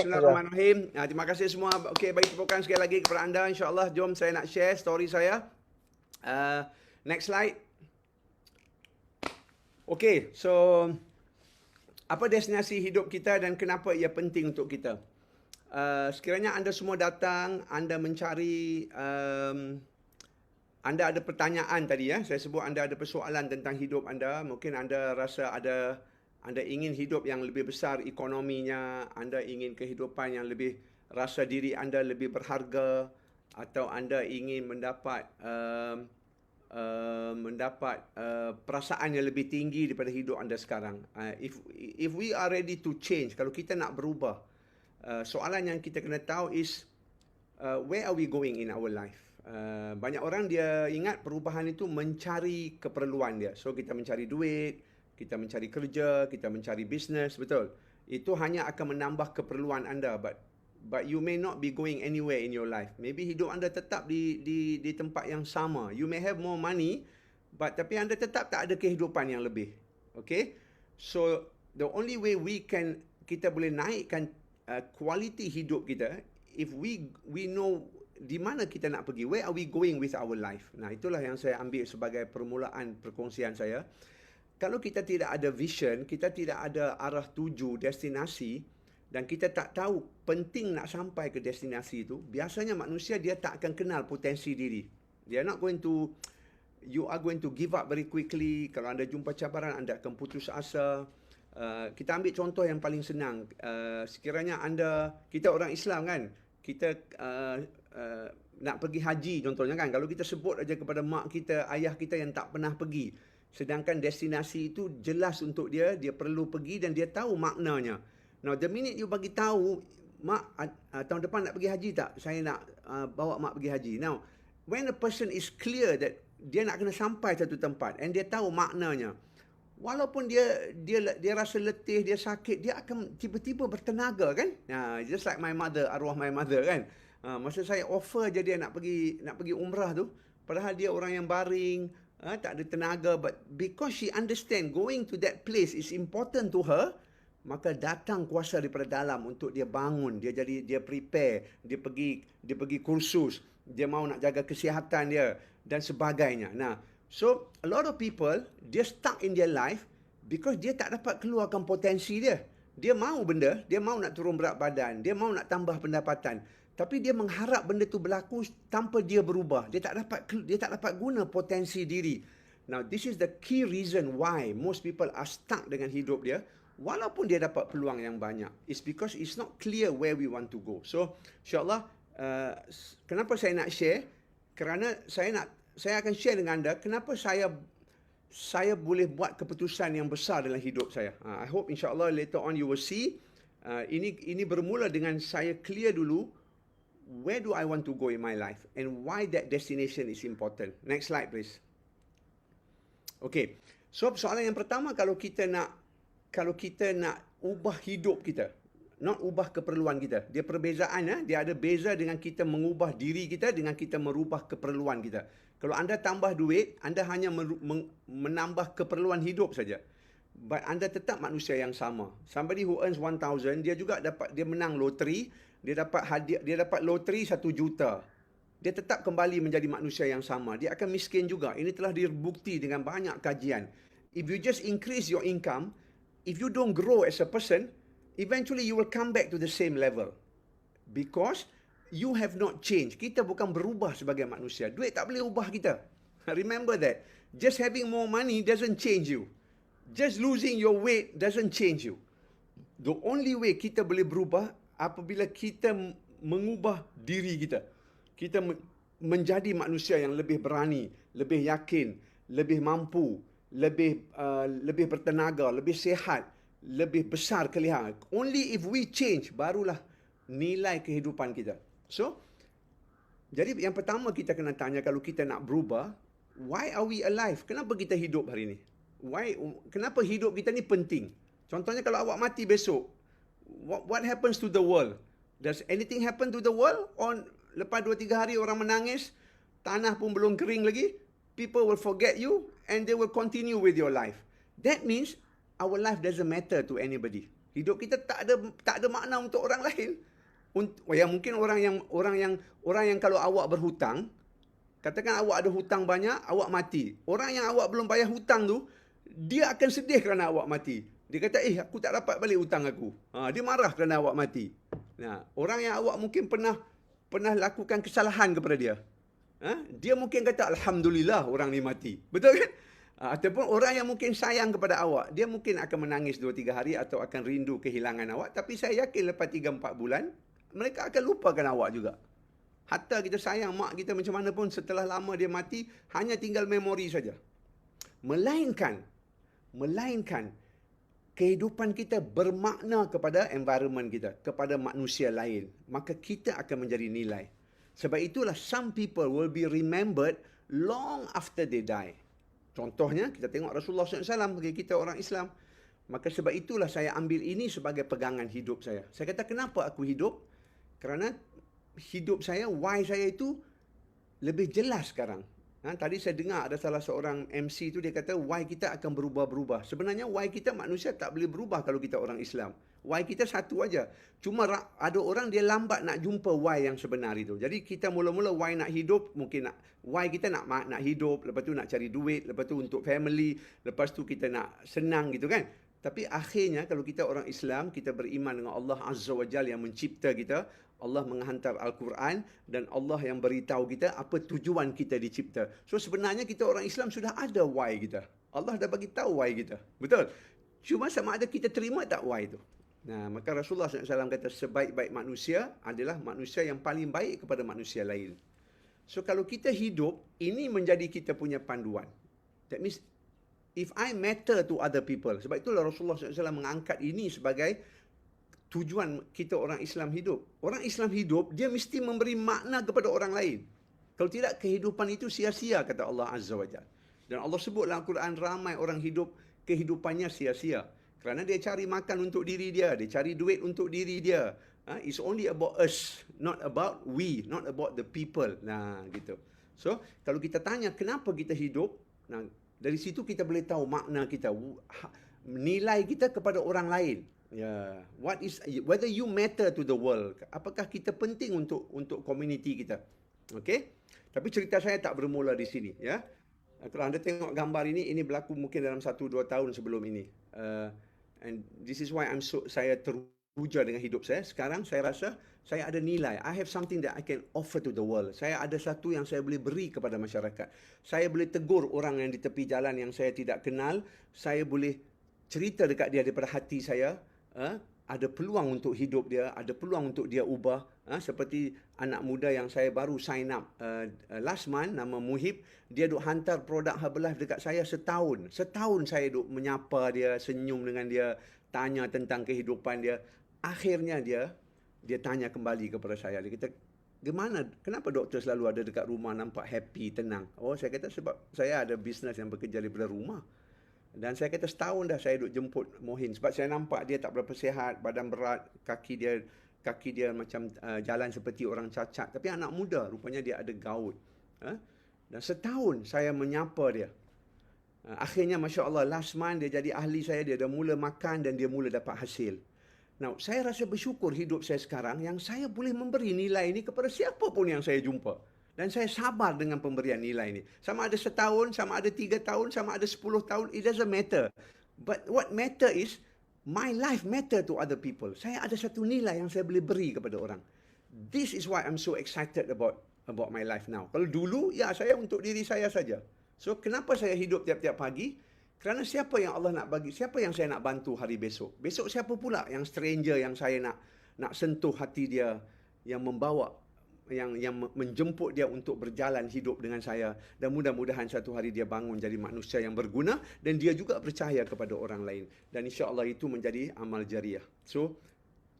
Bismillahirrahmanirrahim. Terima kasih semua. Okey, bagi tepukan sekali lagi kepada anda. InsyaAllah, jom saya nak share story saya. Next slide. Okey, so apa destinasi hidup kita dan kenapa ia penting untuk kita? Sekiranya anda semua datang, anda mencari, anda ada pertanyaan tadi ya. Saya sebut anda ada persoalan tentang hidup anda. Mungkin anda rasa anda ingin hidup yang lebih besar ekonominya, anda ingin kehidupan yang lebih, rasa diri anda lebih berharga, atau anda ingin mendapat perasaan yang lebih tinggi daripada hidup anda sekarang. If we are ready to change, kalau kita nak berubah, soalan yang kita kena tahu is, where are we going in our life? Banyak orang dia ingat perubahan itu mencari keperluan dia. So kita mencari duit, kita mencari kerja, kita mencari bisnes, betul. Itu hanya akan menambah keperluan anda, but you may not be going anywhere in your life. Maybe hidup anda tetap di tempat yang sama. You may have more money, tapi anda tetap tak ada kehidupan yang lebih. Okay? So the only way kita boleh naikkan kualiti hidup kita, if we know di mana kita nak pergi, where are we going with our life. Nah, itulah yang saya ambil sebagai permulaan perkongsian saya. Kalau kita tidak ada vision, kita tidak ada arah tuju, destinasi, dan kita tak tahu penting nak sampai ke destinasi itu, biasanya manusia dia tak akan kenal potensi diri. You are going to give up very quickly. Kalau anda jumpa cabaran, anda akan putus asa. Kita ambil contoh yang paling senang. Sekiranya kita orang Islam kan, kita nak pergi haji contohnya kan, kalau kita sebut aja kepada mak kita, ayah kita yang tak pernah pergi, sedangkan destinasi itu jelas untuk dia perlu pergi dan dia tahu maknanya. Now, the minute you bagi tahu, mak, tahun depan nak pergi haji tak? Saya nak bawa mak pergi haji. Now, when a person is clear that dia nak kena sampai satu tempat and dia tahu maknanya, walaupun dia rasa letih, dia sakit, dia akan tiba-tiba bertenaga kan? Just like my mother, arwah my mother kan? Masa saya offer je dia nak pergi umrah tu, padahal dia orang yang baring, tak ada tenaga, but because she understand going to that place is important to her, maka datang kuasa daripada dalam untuk dia bangun, dia prepare, dia pergi kursus, dia mau nak jaga kesihatan dia dan sebagainya. Nah, so a lot of people dia stuck in their life because dia tak dapat keluarkan potensi dia. Dia mau benda, dia mau nak turun berat badan, dia mau nak tambah pendapatan, tapi dia mengharap benda tu berlaku tanpa dia berubah. Dia tak dapat guna potensi diri. Now, this is the key reason why most people are stuck dengan hidup dia, walaupun dia dapat peluang yang banyak. It's because it's not clear where we want to go. So, insyaAllah, kenapa saya nak share? Kerana saya akan share dengan anda kenapa saya boleh buat keputusan yang besar dalam hidup saya. I hope insyaAllah later on you will see. Ini bermula dengan saya clear dulu, where do I want to go in my life and why that destination is important. Next slide please. Okay, so soalan yang pertama, kalau kita nak ubah hidup kita, not ubah keperluan kita. Dia perbezaan, dia ada beza dengan kita mengubah diri kita dengan kita merubah keperluan kita. Kalau anda tambah duit, anda hanya menambah keperluan hidup saja. But anda tetap manusia yang sama. Somebody who earns 1,000, dia menang loteri, dia dapat loteri 1 juta. Dia tetap kembali menjadi manusia yang sama. Dia akan miskin juga. Ini telah dibukti dengan banyak kajian. If you just increase your income, if you don't grow as a person, eventually you will come back to the same level. Because you have not changed. Kita bukan berubah sebagai manusia. Duit tak boleh ubah kita. Remember that. Just having more money doesn't change you. Just losing your weight doesn't change you. The only way kita boleh berubah apabila kita mengubah diri kita. Kita menjadi manusia yang lebih berani, lebih yakin, lebih mampu, lebih bertenaga, lebih sihat, lebih besar kelihatan. Only if we change, barulah nilai kehidupan kita. So, jadi yang pertama kita kena tanya, kalau kita nak berubah, why are we alive? Kenapa kita hidup hari ini? Kenapa hidup kita ni penting? Contohnya kalau awak mati besok, what happens to the world? Does anything happen to the world? Lepas 2-3 hari orang menangis, tanah pun belum kering lagi, people will forget you and they will continue with your life. That means our life doesn't matter to anybody. Hidup kita tak ada makna untuk orang lain. Mungkin orang yang kalau awak berhutang, katakan awak ada hutang banyak, awak mati. Orang yang awak belum bayar hutang tu, dia akan sedih kerana awak mati. Dia kata, aku tak dapat balik hutang aku. Dia marah kerana awak mati. Nah, orang yang awak mungkin pernah lakukan kesalahan kepada dia. Dia mungkin kata, Alhamdulillah orang ni mati. Betul kan? Ataupun orang yang mungkin sayang kepada awak, dia mungkin akan menangis 2-3 hari atau akan rindu kehilangan awak. Tapi saya yakin lepas 3-4 bulan, mereka akan lupakan awak juga. Hatta kita sayang mak kita macam mana pun, setelah lama dia mati, hanya tinggal memori saja. Melainkan kehidupan kita bermakna kepada environment kita, kepada manusia lain. Maka kita akan menjadi nilai. Sebab itulah some people will be remembered long after they die. Contohnya, kita tengok Rasulullah SAW bagi kita orang Islam. Maka sebab itulah saya ambil ini sebagai pegangan hidup saya. Saya kata, kenapa aku hidup? Kerana hidup saya, why saya itu lebih jelas sekarang. Tadi saya dengar ada salah seorang MC tu dia kata why kita akan berubah-berubah. Sebenarnya why kita manusia tak boleh berubah kalau kita orang Islam. Why kita satu aja. Cuma ada orang dia lambat nak jumpa why yang sebenar itu. Jadi kita mula-mula why nak hidup, mungkin why kita nak hidup, lepas tu nak cari duit, lepas tu untuk family, lepas tu kita nak senang gitu kan. Tapi akhirnya kalau kita orang Islam, kita beriman dengan Allah Azza wa Jalla yang mencipta kita, Allah menghantar Al-Quran dan Allah yang beritahu kita apa tujuan kita dicipta. So sebenarnya kita orang Islam sudah ada why kita. Allah dah bagi tahu why kita. Betul? Cuma sama ada kita terima tak why itu. Nah, maka Rasulullah SAW kata sebaik-baik manusia adalah manusia yang paling baik kepada manusia lain. So kalau kita hidup, ini menjadi kita punya panduan. That means if I matter to other people. Sebab itulah Rasulullah SAW mengangkat ini sebagai tujuan kita orang Islam hidup. Orang Islam hidup, dia mesti memberi makna kepada orang lain. Kalau tidak, kehidupan itu sia-sia, kata Allah Azza wa Jalla. Dan Allah sebut dalam Al-Quran, ramai orang hidup, kehidupannya sia-sia. Kerana dia cari makan untuk diri dia, dia cari duit untuk diri dia. It's only about us, not about we, not about the people. Nah, gitu. So, kalau kita tanya kenapa kita hidup, nah, dari situ kita boleh tahu makna kita, nilai kita kepada orang lain. Ya, whether you matter to the world, apakah kita penting untuk community kita? Okey. Tapi cerita saya tak bermula di sini, ya. Kalau anda tengok gambar ini berlaku mungkin dalam 1-2 tahun sebelum ini. And this is why saya teruja dengan hidup saya. Sekarang saya rasa saya ada nilai. I have something that I can offer to the world. Saya ada satu yang saya boleh beri kepada masyarakat. Saya boleh tegur orang yang di tepi jalan yang saya tidak kenal. Saya boleh cerita dekat dia daripada hati saya. Ada peluang untuk hidup dia, ada peluang untuk dia ubah. Seperti anak muda yang saya baru sign up last month, nama Muhib, dia duk hantar produk Herbalife dekat saya setahun. Setahun saya duk menyapa dia, senyum dengan dia, tanya tentang kehidupan dia. Akhirnya dia tanya kembali kepada saya. Dia kata, kenapa doktor selalu ada dekat rumah nampak happy, tenang? Oh, saya kata sebab saya ada bisnes yang bekerja daripada rumah. Dan saya kata setahun dah saya duk jemput Mohin. Sebab saya nampak dia tak berapa sihat, badan berat, kaki dia macam jalan seperti orang cacat. Tapi anak muda, rupanya dia ada gout. Dan setahun saya menyapa dia. Akhirnya Masya Allah, last month dia jadi ahli saya, dia dah mula makan dan dia mula dapat hasil. Now, saya rasa bersyukur hidup saya sekarang yang saya boleh memberi nilai ini kepada siapa pun yang saya jumpa. Dan saya sabar dengan pemberian nilai ini. Sama ada setahun, sama ada 3 tahun, sama ada 10 tahun, it doesn't matter. But what matter is, my life matter to other people. Saya ada satu nilai yang saya boleh beri kepada orang. This is why I'm so excited about my life now. Kalau dulu, ya saya untuk diri saya saja. So, kenapa saya hidup tiap-tiap pagi? Kerana siapa yang Allah nak bagi, siapa yang saya nak bantu hari besok? Besok siapa pula yang stranger yang saya nak sentuh hati dia, yang membawa, yang menjemput dia untuk berjalan hidup dengan saya, dan mudah-mudahan satu hari dia bangun jadi manusia yang berguna dan dia juga percaya kepada orang lain, dan insya-Allah itu menjadi amal jariah. So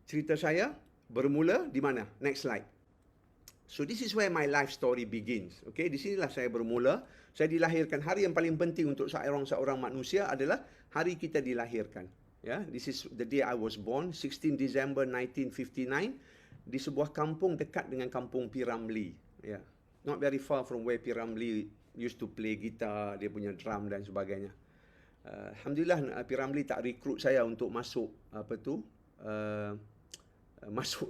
cerita saya bermula di mana? Next slide. So this is where my life story begins. Okay, di sinilah saya bermula. Saya dilahirkan. Hari yang paling penting untuk seorang manusia adalah hari kita dilahirkan. Ya, this is the day I was born, 16 December 1959. Di sebuah kampung dekat dengan kampung P. Ramlee. Yeah. Not very far from where P. Ramlee used to play gitar, dia punya drum dan sebagainya. Alhamdulillah P. Ramlee tak rekrut saya untuk masuk uh, masuk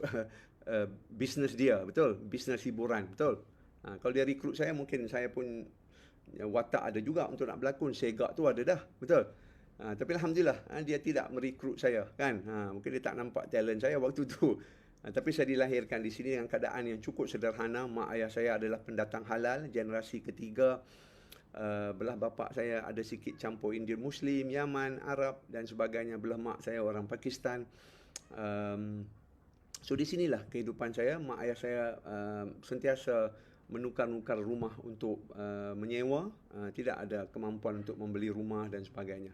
bisnes dia, betul? Bisnes hiburan, betul? Kalau dia rekrut saya, mungkin saya pun watak ada juga untuk nak berlakon. Segak tu ada dah, betul? Tapi Alhamdulillah dia tidak merekrut saya, kan? Mungkin dia tak nampak talent saya waktu tu. Tapi saya dilahirkan di sini dengan keadaan yang cukup sederhana. Mak ayah saya adalah pendatang halal, generasi ketiga. Belah bapa saya ada sikit campur Indian Muslim, Yaman, Arab dan sebagainya. Belah mak saya orang Pakistan. So di sinilah kehidupan saya. Mak ayah saya sentiasa menukar-nukar rumah untuk menyewa. Tidak ada kemampuan untuk membeli rumah dan sebagainya.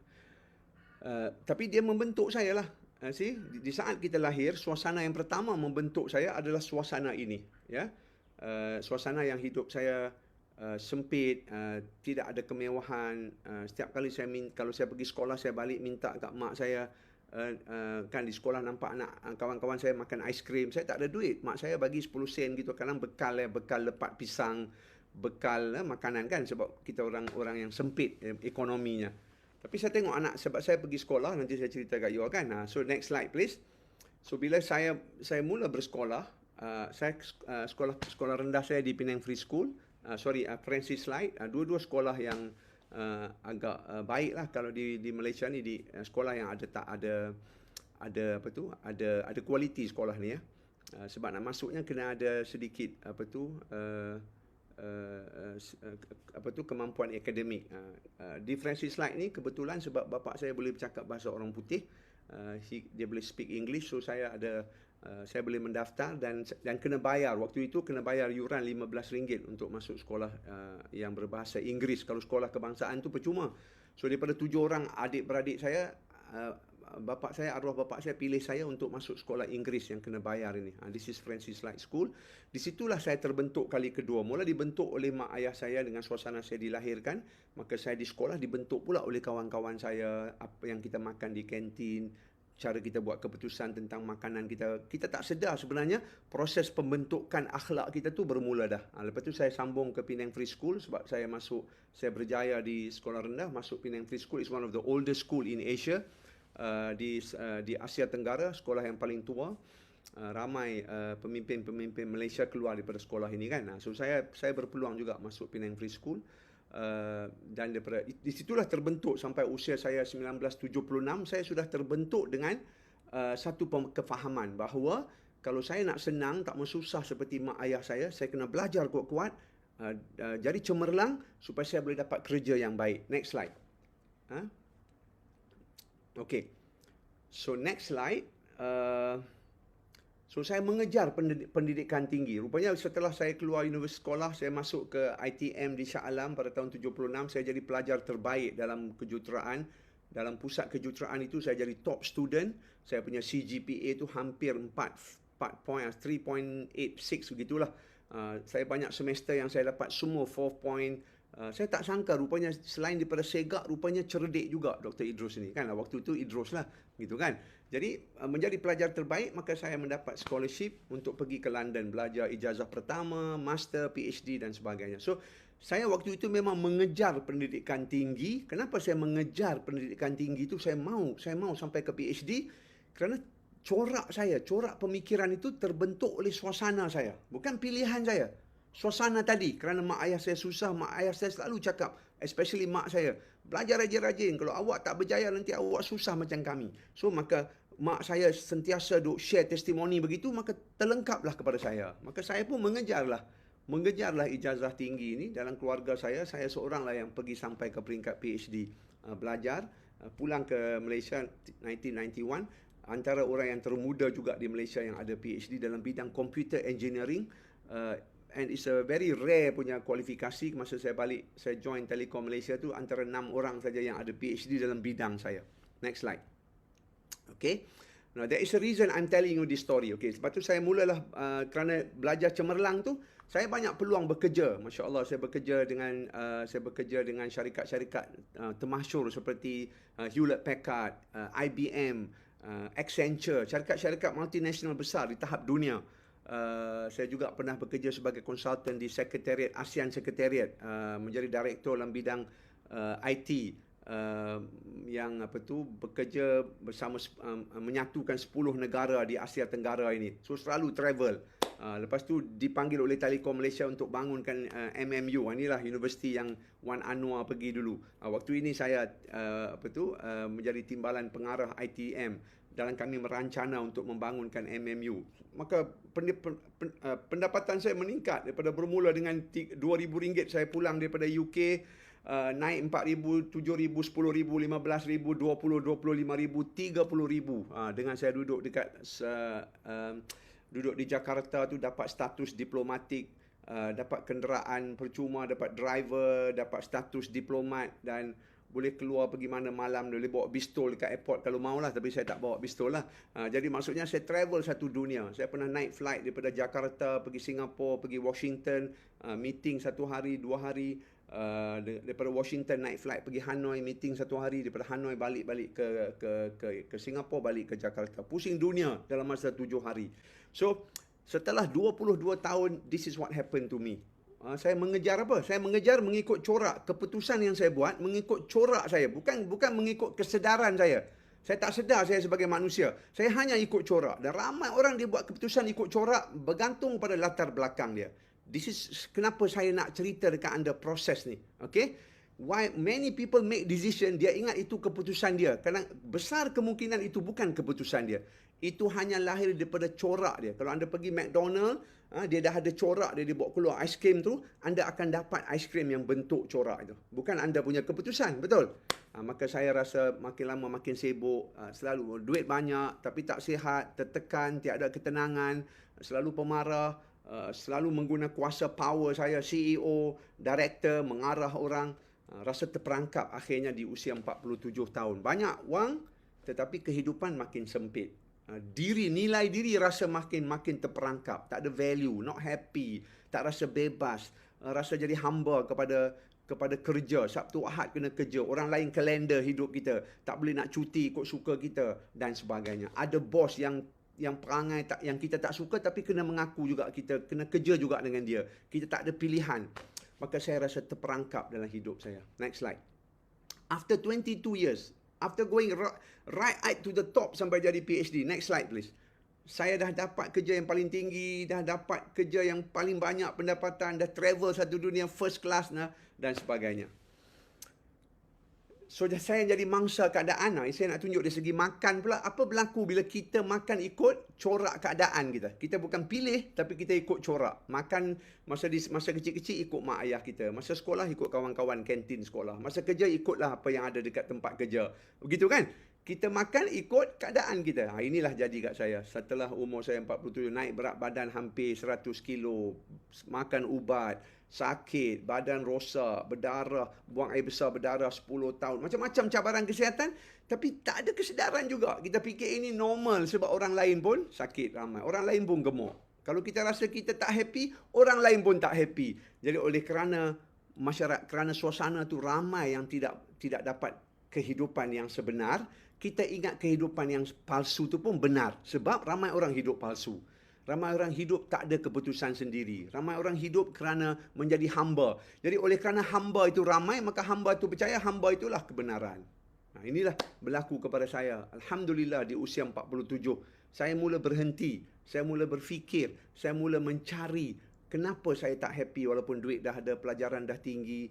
Tapi dia membentuk saya lah. Di saat kita lahir, suasana yang pertama membentuk saya adalah suasana ini. Ya, suasana yang hidup saya sempit, tidak ada kemewahan. Setiap kali kalau saya pergi sekolah, saya balik minta kat mak saya. Kan di sekolah nampak anak kawan-kawan saya makan aiskrim, saya tak ada duit, mak saya bagi 10 sen gitu, kadang bekal lepat pisang, bekal makanan kan, sebab kita orang yang sempit ekonominya. Tapi saya tengok anak, sebab saya pergi sekolah, nanti saya cerita kat you kan. So next slide please. So bila saya mula bersekolah, saya sekolah rendah saya di Penang Free School, Francis Light, dua-dua sekolah yang agak baik lah kalau di Malaysia ni, di sekolah yang ada kualiti sekolah ni ya. Sebab nak masuknya kena ada sedikit kemampuan akademik. Di Francis Light ni kebetulan sebab bapa saya boleh bercakap bahasa orang putih, dia boleh speak English, so saya boleh mendaftar dan kena bayar. Waktu itu kena bayar yuran RM15 untuk masuk sekolah yang berbahasa Inggeris. Kalau sekolah kebangsaan tu percuma. So daripada 7 orang adik-beradik saya, arwah bapak saya pilih saya untuk masuk sekolah Inggeris yang kena bayar ini. This is Francis Light School. Di situlah saya terbentuk kali kedua. Mula dibentuk oleh mak ayah saya dengan suasana saya dilahirkan. Maka saya di sekolah dibentuk pula oleh kawan-kawan saya, apa yang kita makan di kantin, cara kita buat keputusan tentang makanan kita. Kita tak sedar sebenarnya proses pembentukan akhlak kita tu bermula dah. Lepas tu saya sambung ke Penang Free School sebab saya berjaya di sekolah rendah, masuk Penang Free School. It's one of the oldest school in Asia. Di Asia Tenggara, sekolah yang paling tua. Ramai pemimpin-pemimpin Malaysia keluar daripada sekolah ini kan. So saya berpeluang juga masuk Penang Free School. Dan di situlah terbentuk sampai usia saya 1976, saya sudah terbentuk dengan satu kefahaman bahawa kalau saya nak senang, tak susah seperti mak ayah saya kena belajar kuat-kuat, jadi cemerlang supaya saya boleh dapat kerja yang baik. Next slide. Okay. So next slide. So saya mengejar pendidikan tinggi. Rupanya setelah saya keluar universiti sekolah, saya masuk ke ITM di Shah Alam pada tahun 76. Saya jadi pelajar terbaik dalam kejuruteraan. Dalam pusat kejuruteraan itu saya jadi top student. Saya punya CGPA itu hampir 3.86 begitulah. Saya banyak semester yang saya dapat semua 4 point. Saya tak sangka rupanya selain daripada segak, rupanya cerdik juga Dr. Idrus ni kan. Waktu tu Idrus lah gitu kan. Jadi menjadi pelajar terbaik, maka saya mendapat scholarship untuk pergi ke London belajar ijazah pertama, master, PhD dan sebagainya. So saya waktu itu memang mengejar pendidikan tinggi. Kenapa saya mengejar pendidikan tinggi itu? Saya mau sampai ke PhD kerana corak pemikiran itu terbentuk oleh suasana saya, bukan pilihan saya. Suasana tadi, kerana mak ayah saya susah, mak ayah saya selalu cakap, especially mak saya, belajar rajin-rajin, kalau awak tak berjaya nanti awak susah macam kami. So maka mak saya sentiasa duk share testimoni begitu, maka terlengkaplah kepada saya. Maka saya pun mengejarlah ijazah tinggi ini. Dalam keluarga saya seoranglah yang pergi sampai ke peringkat PhD. Belajar, pulang ke Malaysia 1991, antara orang yang termuda juga di Malaysia yang ada PhD dalam bidang computer engineering. And it's a very rare punya kualifikasi. Masa saya balik, saya join Telekom Malaysia tu, antara 6 orang saja yang ada PhD dalam bidang saya. Next slide. Okay. Now, there is a reason I'm telling you this story. Okay. Sebab tu saya mulalah kerana belajar cemerlang tu, saya banyak peluang bekerja. Masya Allah, saya bekerja dengan syarikat-syarikat termasyur seperti Hewlett Packard, IBM, Accenture, syarikat-syarikat multinasional besar di tahap dunia. Saya juga pernah bekerja sebagai konsultan di Sekretariat ASEAN Sekretariat, menjadi direktor dalam bidang IT, yang bekerja bersama menyatukan 10 negara di Asia Tenggara ini. So selalu travel. Lepas tu dipanggil oleh Telekom Malaysia untuk bangunkan MMU. Inilah universiti yang Wan Anwar pergi dulu. Waktu ini saya menjadi timbalan pengarah ITM dalam kami merancana untuk membangunkan MMU. Maka pendapatan saya meningkat daripada bermula dengan RM2,000 saya pulang daripada UK, naik RM4,000, RM7,000, RM10,000, RM15,000, RM20,000, RM25,000, RM30,000. Dengan saya duduk di Jakarta tu dapat status diplomatik, dapat kenderaan percuma, dapat driver, dapat status diplomat dan boleh keluar pergi mana malam, boleh bawa pistol dekat airport kalau maulah, tapi saya tak bawa pistol lah. Jadi maksudnya saya travel satu dunia. Saya pernah naik flight daripada Jakarta pergi Singapura, pergi Washington, meeting 1 hari, 2 hari. Daripada Washington naik flight pergi Hanoi, meeting 1 hari, daripada Hanoi balik ke Singapura, balik ke Jakarta. Pusing dunia dalam masa 7 hari. So, setelah 22 tahun, this is what happened to me. Saya mengejar apa? Saya mengejar mengikut corak. Keputusan yang saya buat mengikut corak saya. Bukan mengikut kesedaran saya. Saya tak sedar saya sebagai manusia. Saya hanya ikut corak. Dan ramai orang dia buat keputusan ikut corak bergantung pada latar belakang dia. This is kenapa saya nak cerita dekat anda proses ni. Okay? Why many people make decision, dia ingat itu keputusan dia. Kadang besar kemungkinan itu bukan keputusan dia. Itu hanya lahir daripada corak dia. Kalau anda pergi McDonald, dia dah ada corak dia bawa keluar aiskrim tu, anda akan dapat aiskrim yang bentuk corak itu. Bukan anda punya keputusan, betul? Maka saya rasa makin lama makin sibuk, selalu duit banyak tapi tak sihat, tertekan, tiada ketenangan, selalu pemarah, selalu menggunakan kuasa power saya, CEO, director, mengarah orang, rasa terperangkap akhirnya di usia 47 tahun. Banyak wang tetapi kehidupan makin sempit. Nilai diri rasa makin terperangkap, tak ada value, not happy, tak rasa bebas, rasa jadi hamba kepada kerja. Sabtu Ahad kena kerja, orang lain kalender hidup kita, tak boleh nak cuti ikut suka kita dan sebagainya. Ada bos yang perangai yang kita tak suka tapi kena mengaku juga, kita kena kerja juga dengan dia. Kita tak ada pilihan. Maka saya rasa terperangkap dalam hidup saya. Next slide. After 22 years, after going right to the top sampai jadi PhD. Next slide please. Saya dah dapat kerja yang paling tinggi, dah dapat kerja yang paling banyak pendapatan, dah travel satu dunia first class dan sebagainya. So saya jadi mangsa keadaan. Saya nak tunjuk dari segi makan pula. Apa berlaku bila kita makan ikut corak keadaan kita. Kita bukan pilih tapi kita ikut corak. Makan masa kecil-kecil ikut mak ayah kita. Masa sekolah ikut kawan-kawan kantin sekolah. Masa kerja ikutlah apa yang ada dekat tempat kerja. Begitu kan? Kita makan ikut keadaan kita. Inilah jadi kat saya. Setelah umur saya 47, naik berat badan hampir 100 kilo. Makan ubat, sakit, badan rosak, berdarah, buang air besar berdarah 10 tahun. Macam-macam cabaran kesihatan. Tapi tak ada kesedaran juga. Kita fikir ini normal sebab orang lain pun sakit ramai. Orang lain pun gemuk. Kalau kita rasa kita tak happy, orang lain pun tak happy. Jadi oleh kerana masyarakat, kerana suasana tu ramai yang tidak dapat kehidupan yang sebenar, kita ingat kehidupan yang palsu tu pun benar. Sebab ramai orang hidup palsu. Ramai orang hidup tak ada keputusan sendiri. Ramai orang hidup kerana menjadi hamba. Jadi oleh kerana hamba itu ramai, maka hamba itu percaya hamba itulah kebenaran. Inilah berlaku kepada saya. Alhamdulillah di usia 47. Saya mula berhenti. Saya mula berfikir. Saya mula mencari kenapa saya tak happy walaupun duit dah ada, pelajaran dah tinggi.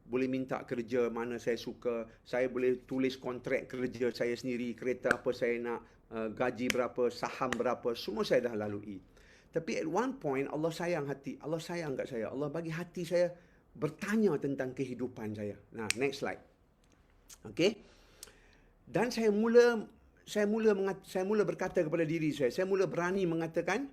Boleh minta kerja mana saya suka, saya boleh tulis kontrak kerja saya sendiri, kereta apa saya nak, gaji berapa, saham berapa, semua saya dah lalui. Tapi at one point Allah sayang kat saya. Allah bagi hati saya bertanya tentang kehidupan saya. Next slide. Okay. Dan saya mula berkata kepada diri saya mula berani mengatakan,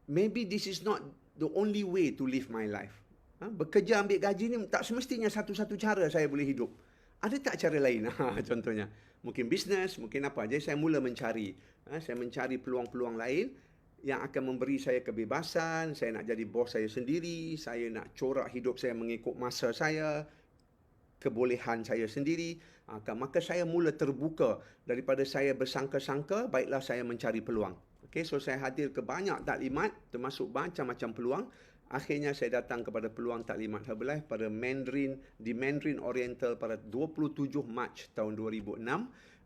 maybe this is not the only way to live my life. Bekerja ambil gaji ni tak semestinya satu-satu cara saya boleh hidup. Ada tak cara lain? Contohnya, mungkin bisnes, mungkin apa. Jadi saya mula mencari. Saya mencari peluang-peluang lain yang akan memberi saya kebebasan. Saya nak jadi bos saya sendiri. Saya nak corak hidup saya mengikut masa saya, kebolehan saya sendiri. Maka saya mula terbuka. Daripada saya bersangka-sangka, baiklah saya mencari peluang. Okay, so saya hadir ke banyak taklimat, termasuk macam-macam peluang. Akhirnya saya datang kepada peluang Taklimat Herbalife pada Mandarin Oriental pada 27 Mac tahun 2006.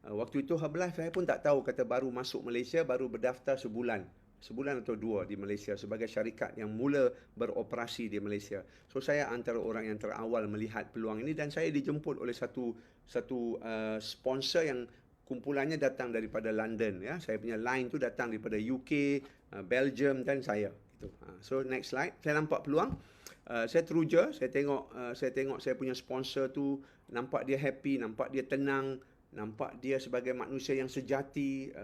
Waktu itu Herbalife saya pun tak tahu, kata baru masuk Malaysia, baru berdaftar sebulan atau dua di Malaysia sebagai syarikat yang mula beroperasi di Malaysia. So saya antara orang yang terawal melihat peluang ini, dan saya dijemput oleh satu sponsor yang kumpulannya datang daripada London, ya. Saya punya line tu datang daripada UK, Belgium dan saya. Gitu. So next slide, saya nampak peluang. Saya teruja, saya tengok saya punya sponsor tu, nampak dia happy, nampak dia tenang, nampak dia sebagai manusia yang sejati.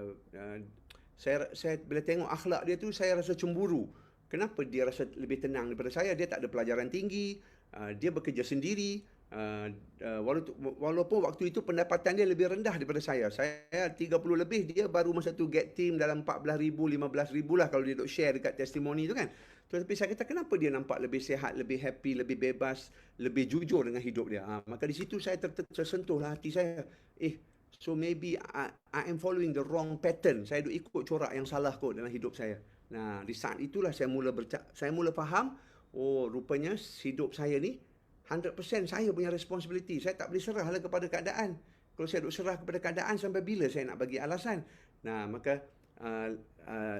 Saya bila tengok akhlak dia tu, saya rasa cemburu. Kenapa dia rasa lebih tenang daripada saya? Dia tak ada pelajaran tinggi, dia bekerja sendiri. Walaupun waktu itu pendapatan dia lebih rendah daripada saya. Saya 30 lebih, dia baru masa tu get team dalam 14,000, 15,000 lah kalau dia duk share dekat testimoni tu kan. Tapi saya kata, kenapa dia nampak lebih sihat, lebih happy, lebih bebas, lebih jujur dengan hidup dia. Maka di situ saya tersentuh lah hati saya. So maybe I am following the wrong pattern. Saya duk ikut corak yang salah kot dalam hidup saya. Nah, di saat itulah saya mula faham, oh rupanya hidup saya ni 100% saya punya responsibility. Saya tak boleh serahlah kepada keadaan. Kalau saya duk serah kepada keadaan, sampai bila saya nak bagi alasan? Nah, maka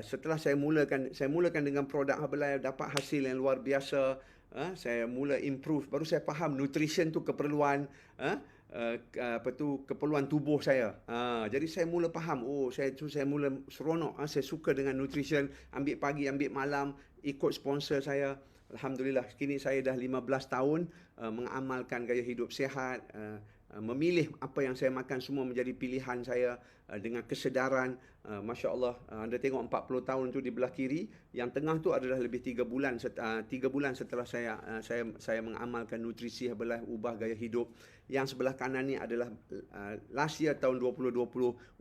setelah saya mulakan dengan produk Herbalife, dapat hasil yang luar biasa. Saya mula improve, baru saya faham nutrition tu keperluan keperluan tubuh saya. Jadi saya mula faham, saya mula seronok. Saya suka dengan nutrition, ambil pagi, ambil malam, ikut sponsor saya. Alhamdulillah, kini saya dah 15 tahun mengamalkan gaya hidup sihat, memilih apa yang saya makan semua menjadi pilihan saya dengan kesedaran. Masya Allah, anda tengok 40 tahun tu di belah kiri, yang tengah tu adalah lebih 3 bulan setelah saya mengamalkan nutrisi Herbalife, ubah gaya hidup. Yang sebelah kanan ni adalah last year tahun 2020,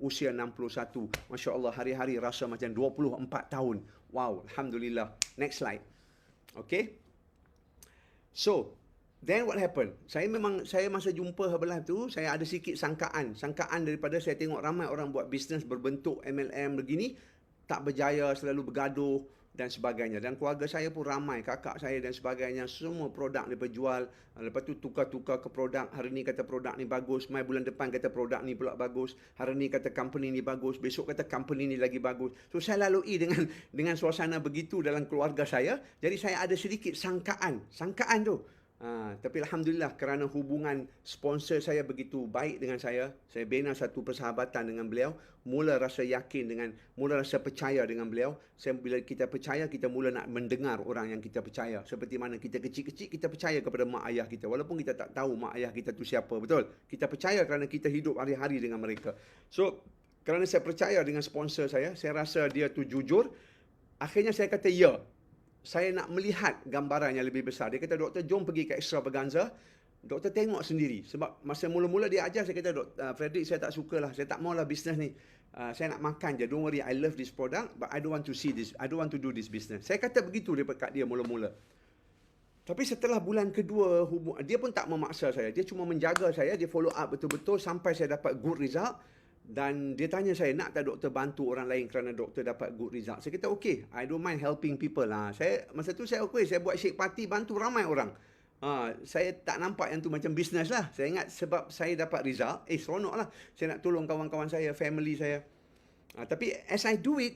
usia 61. Masya Allah, hari-hari rasa macam 24 tahun. Wow, Alhamdulillah. Next slide. Okay. So, then what happened? Saya masa jumpa Herbalife tu, saya ada sikit sangkaan daripada saya tengok ramai orang buat bisnes berbentuk MLM begini, tak berjaya, selalu bergaduh dan sebagainya. Dan keluarga saya pun ramai, kakak saya dan sebagainya, semua produk dia jual. Lepas tu tukar-tukar ke produk. Hari ni kata produk ni bagus, mai bulan depan kata produk ni pula bagus. Hari ni kata company ni bagus, besok kata company ni lagi bagus. So saya lalui dengan suasana begitu dalam keluarga saya. Jadi saya ada sedikit sangkaan tu. Tapi Alhamdulillah, kerana hubungan sponsor saya begitu baik dengan saya bina satu persahabatan dengan beliau, mula rasa percaya dengan beliau. Bila kita percaya, kita mula nak mendengar orang yang kita percaya. Seperti mana kita kecil-kecil, kita percaya kepada mak ayah kita. Walaupun kita tak tahu mak ayah kita tu siapa, betul? Kita percaya kerana kita hidup hari-hari dengan mereka. So, kerana saya percaya dengan sponsor saya rasa dia tu jujur. Akhirnya saya kata, ya. Saya nak melihat gambaran yang lebih besar. Dia kata, doktor, jom pergi ke Extravaganza. Doktor tengok sendiri. Sebab masa mula-mula dia ajar, saya kata, Frederick, saya tak sukalah. Saya tak maulah bisnes ni. Saya nak makan je. Don't worry, I love this product, but I don't want to see this. I don't want to do this business. Saya kata begitu dekat dia mula-mula. Tapi setelah bulan kedua, dia pun tak memaksa saya. Dia cuma menjaga saya. Dia follow up betul-betul sampai saya dapat good result. Dan dia tanya saya, nak tak doktor bantu orang lain kerana doktor dapat good result? Saya kata, okay, I don't mind helping people. Masa tu saya buat shake party, bantu ramai orang. Saya tak nampak yang tu macam bisnes lah. Saya ingat sebab saya dapat result, seronok lah. Saya nak tolong kawan-kawan saya, family saya. Tapi as I do it,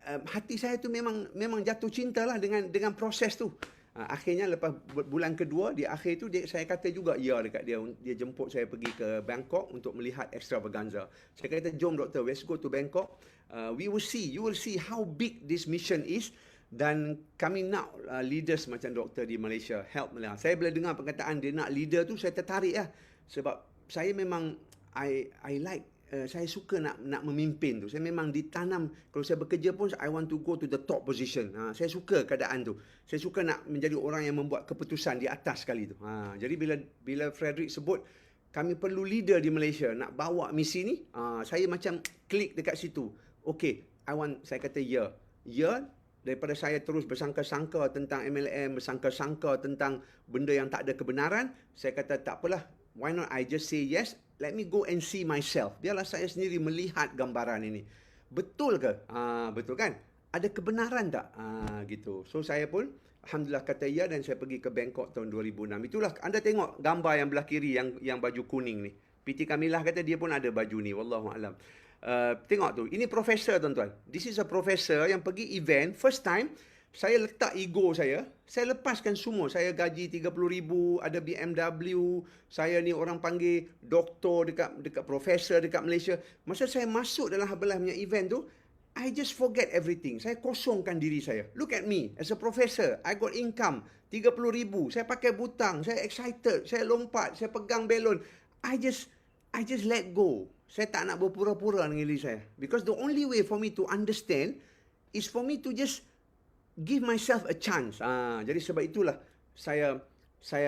hati saya tu memang jatuh cinta lah dengan proses tu. Akhirnya lepas bulan kedua, di akhir tu saya kata juga ya dekat dia. Dia jemput saya pergi ke Bangkok untuk melihat Extravaganza. Saya kata, jom doktor, let's go to Bangkok. You will see how big this mission is. Dan kami nak leaders macam doktor di Malaysia help Malaysia. Saya bila dengar perkataan dia nak leader tu, saya tertarik lah. Sebab saya memang I like, saya suka nak memimpin tu. Saya memang ditanam, kalau saya bekerja pun I want to go to the top position. Saya suka keadaan tu. Saya suka nak menjadi orang yang membuat keputusan di atas sekali tu. Jadi bila Frederick sebut kami perlu leader di Malaysia nak bawa misi ni, saya macam klik dekat situ. Okay, saya kata ya. Daripada saya terus bersangka-sangka tentang MLM, bersangka-sangka tentang benda yang tak ada kebenaran, saya kata tak apalah, why not I just say yes, let me go and see myself. Biarlah saya sendiri melihat gambaran ini. Betul ke? Betul kan? Ada kebenaran tak? Gitu. So saya pun alhamdulillah kata ya, dan saya pergi ke Bangkok tahun 2006. Itulah anda tengok gambar yang belah kiri yang baju kuning ni. PT Kamilah kata dia pun ada baju ni, wallahu alam. Tengok tu, ini profesor tuan-tuan. This is a professor yang pergi event first time. Saya letak ego saya lepaskan semua. Saya gaji 30,000, ada BMW, saya ni orang panggil doktor dekat profesor dekat Malaysia. Masa saya masuk dalam Habalah punya event tu, I just forget everything. Saya kosongkan diri saya. Look at me as a professor. I got income 30,000. Saya pakai butang, saya excited, saya lompat, saya pegang belon. I just let go. Saya tak nak berpura-pura dengan diri saya. Because the only way for me to understand is for me to just give myself a chance. Jadi sebab itulah saya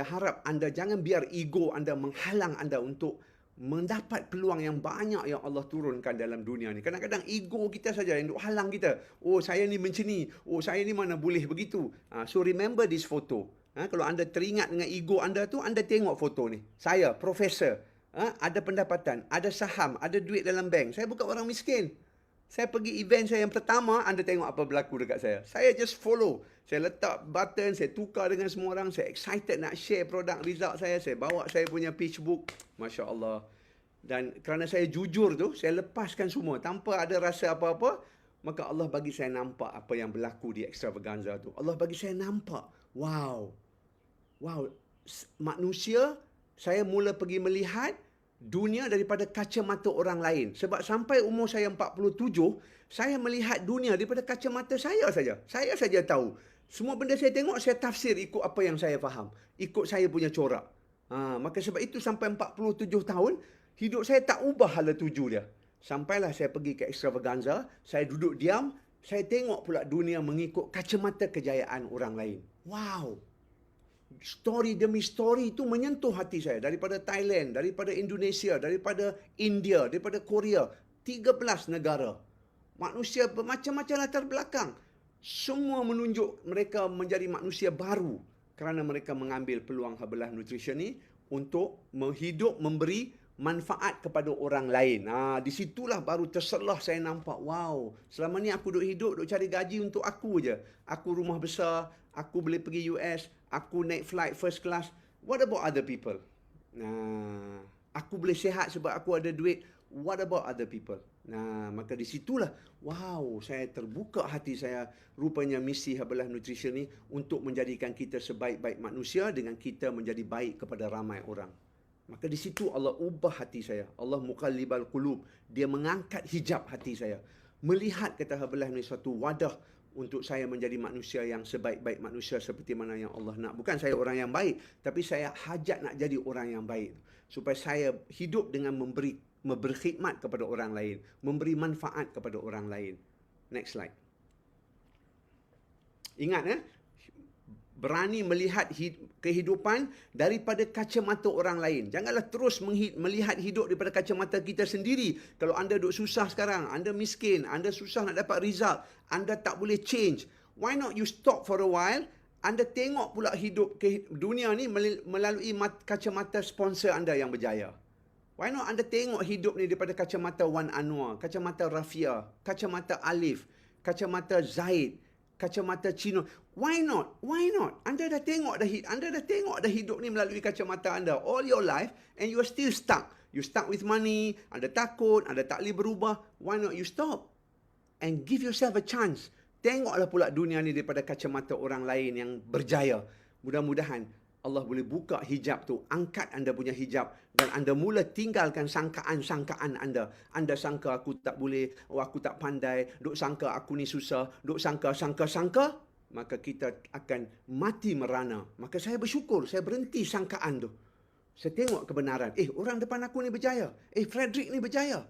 harap anda jangan biar ego anda menghalang anda untuk mendapat peluang yang banyak yang Allah turunkan dalam dunia ni. Kadang-kadang ego kita saja yang duk halang kita. Oh, saya ni macam ni. Oh, saya ni mana boleh begitu. So remember this photo. Kalau anda teringat dengan ego anda tu, anda tengok foto ni. Saya, profesor. Ada pendapatan, ada saham, ada duit dalam bank. Saya bukan orang miskin. Saya pergi event saya yang pertama, anda tengok apa berlaku dekat saya. Saya just follow. Saya letak button, saya tukar dengan semua orang. Saya excited nak share produk result saya. Saya bawa saya punya pitch book. Masya Allah. Dan kerana saya jujur tu, saya lepaskan semua. Tanpa ada rasa apa-apa, maka Allah bagi saya nampak apa yang berlaku di extravaganza tu. Allah bagi saya nampak. Wow. Manusia, saya mula pergi melihat dunia daripada kacamata orang lain. Sebab sampai umur saya 47, saya melihat dunia daripada kacamata saya saja. Saya saja tahu. Semua benda saya tengok, saya tafsir ikut apa yang saya faham. Ikut saya punya corak. Maka sebab itu sampai 47 tahun, hidup saya tak ubah hala tuju dia. Sampailah saya pergi ke extravaganza, saya duduk diam, saya tengok pula dunia mengikut kacamata kejayaan orang lain. Wow! Story demi story itu menyentuh hati saya. Daripada Thailand, daripada Indonesia, daripada India, daripada Korea. 13 negara. Manusia bermacam-macam latar belakang. Semua menunjuk mereka menjadi manusia baru. Kerana mereka mengambil peluang Habalah Nutrition ni untuk menghidup, memberi manfaat kepada orang lain. Di situlah baru terselah saya nampak, wow, selama ni aku duk hidup, duk cari gaji untuk aku je. Aku rumah besar, aku boleh pergi US, aku naik flight first class. What about other people? Aku boleh sihat sebab aku ada duit. What about other people? Maka di situlah, wow, saya terbuka hati saya. Rupanya misi Habalah Nutrition ni untuk menjadikan kita sebaik-baik manusia dengan kita menjadi baik kepada ramai orang. Maka di situ Allah ubah hati saya. Allah muqallibal qulub. Dia mengangkat hijab hati saya. Melihat kata Habalah ni suatu wadah untuk saya menjadi manusia yang sebaik-baik manusia seperti mana yang Allah nak. Bukan saya orang yang baik, tapi saya hajat nak jadi orang yang baik. Supaya saya hidup dengan berkhidmat kepada orang lain. Memberi manfaat kepada orang lain. Next slide. Ingat berani melihat kehidupan daripada kacamata orang lain. Janganlah terus melihat hidup daripada kacamata kita sendiri. Kalau anda duduk susah sekarang, anda miskin, anda susah nak dapat result, anda tak boleh change. Why not you stop for a while? Anda tengok pula hidup dunia ni melalui kacamata sponsor anda yang berjaya. Why not anda tengok hidup ni daripada kacamata Wan Anwar, kacamata Rafia, kacamata Alif, kacamata Zaid, kacamata Cino. Why not? Why not? Anda dah tengok dah hidup ni melalui kacamata anda all your life and you are still stuck. You stuck with money, anda takut, anda tak boleh berubah. Why not you stop and give yourself a chance? Tengoklah pula dunia ni daripada kacamata orang lain yang berjaya. Mudah-mudahan Allah boleh buka hijab tu, angkat anda punya hijab dan anda mula tinggalkan sangkaan-sangkaan anda. Anda sangka aku tak boleh, aku tak pandai, duk sangka aku ni susah, duk sangka, maka kita akan mati merana. Maka saya bersyukur, saya berhenti sangkaan tu. Saya tengok kebenaran. Orang depan aku ni berjaya. Frederick ni berjaya.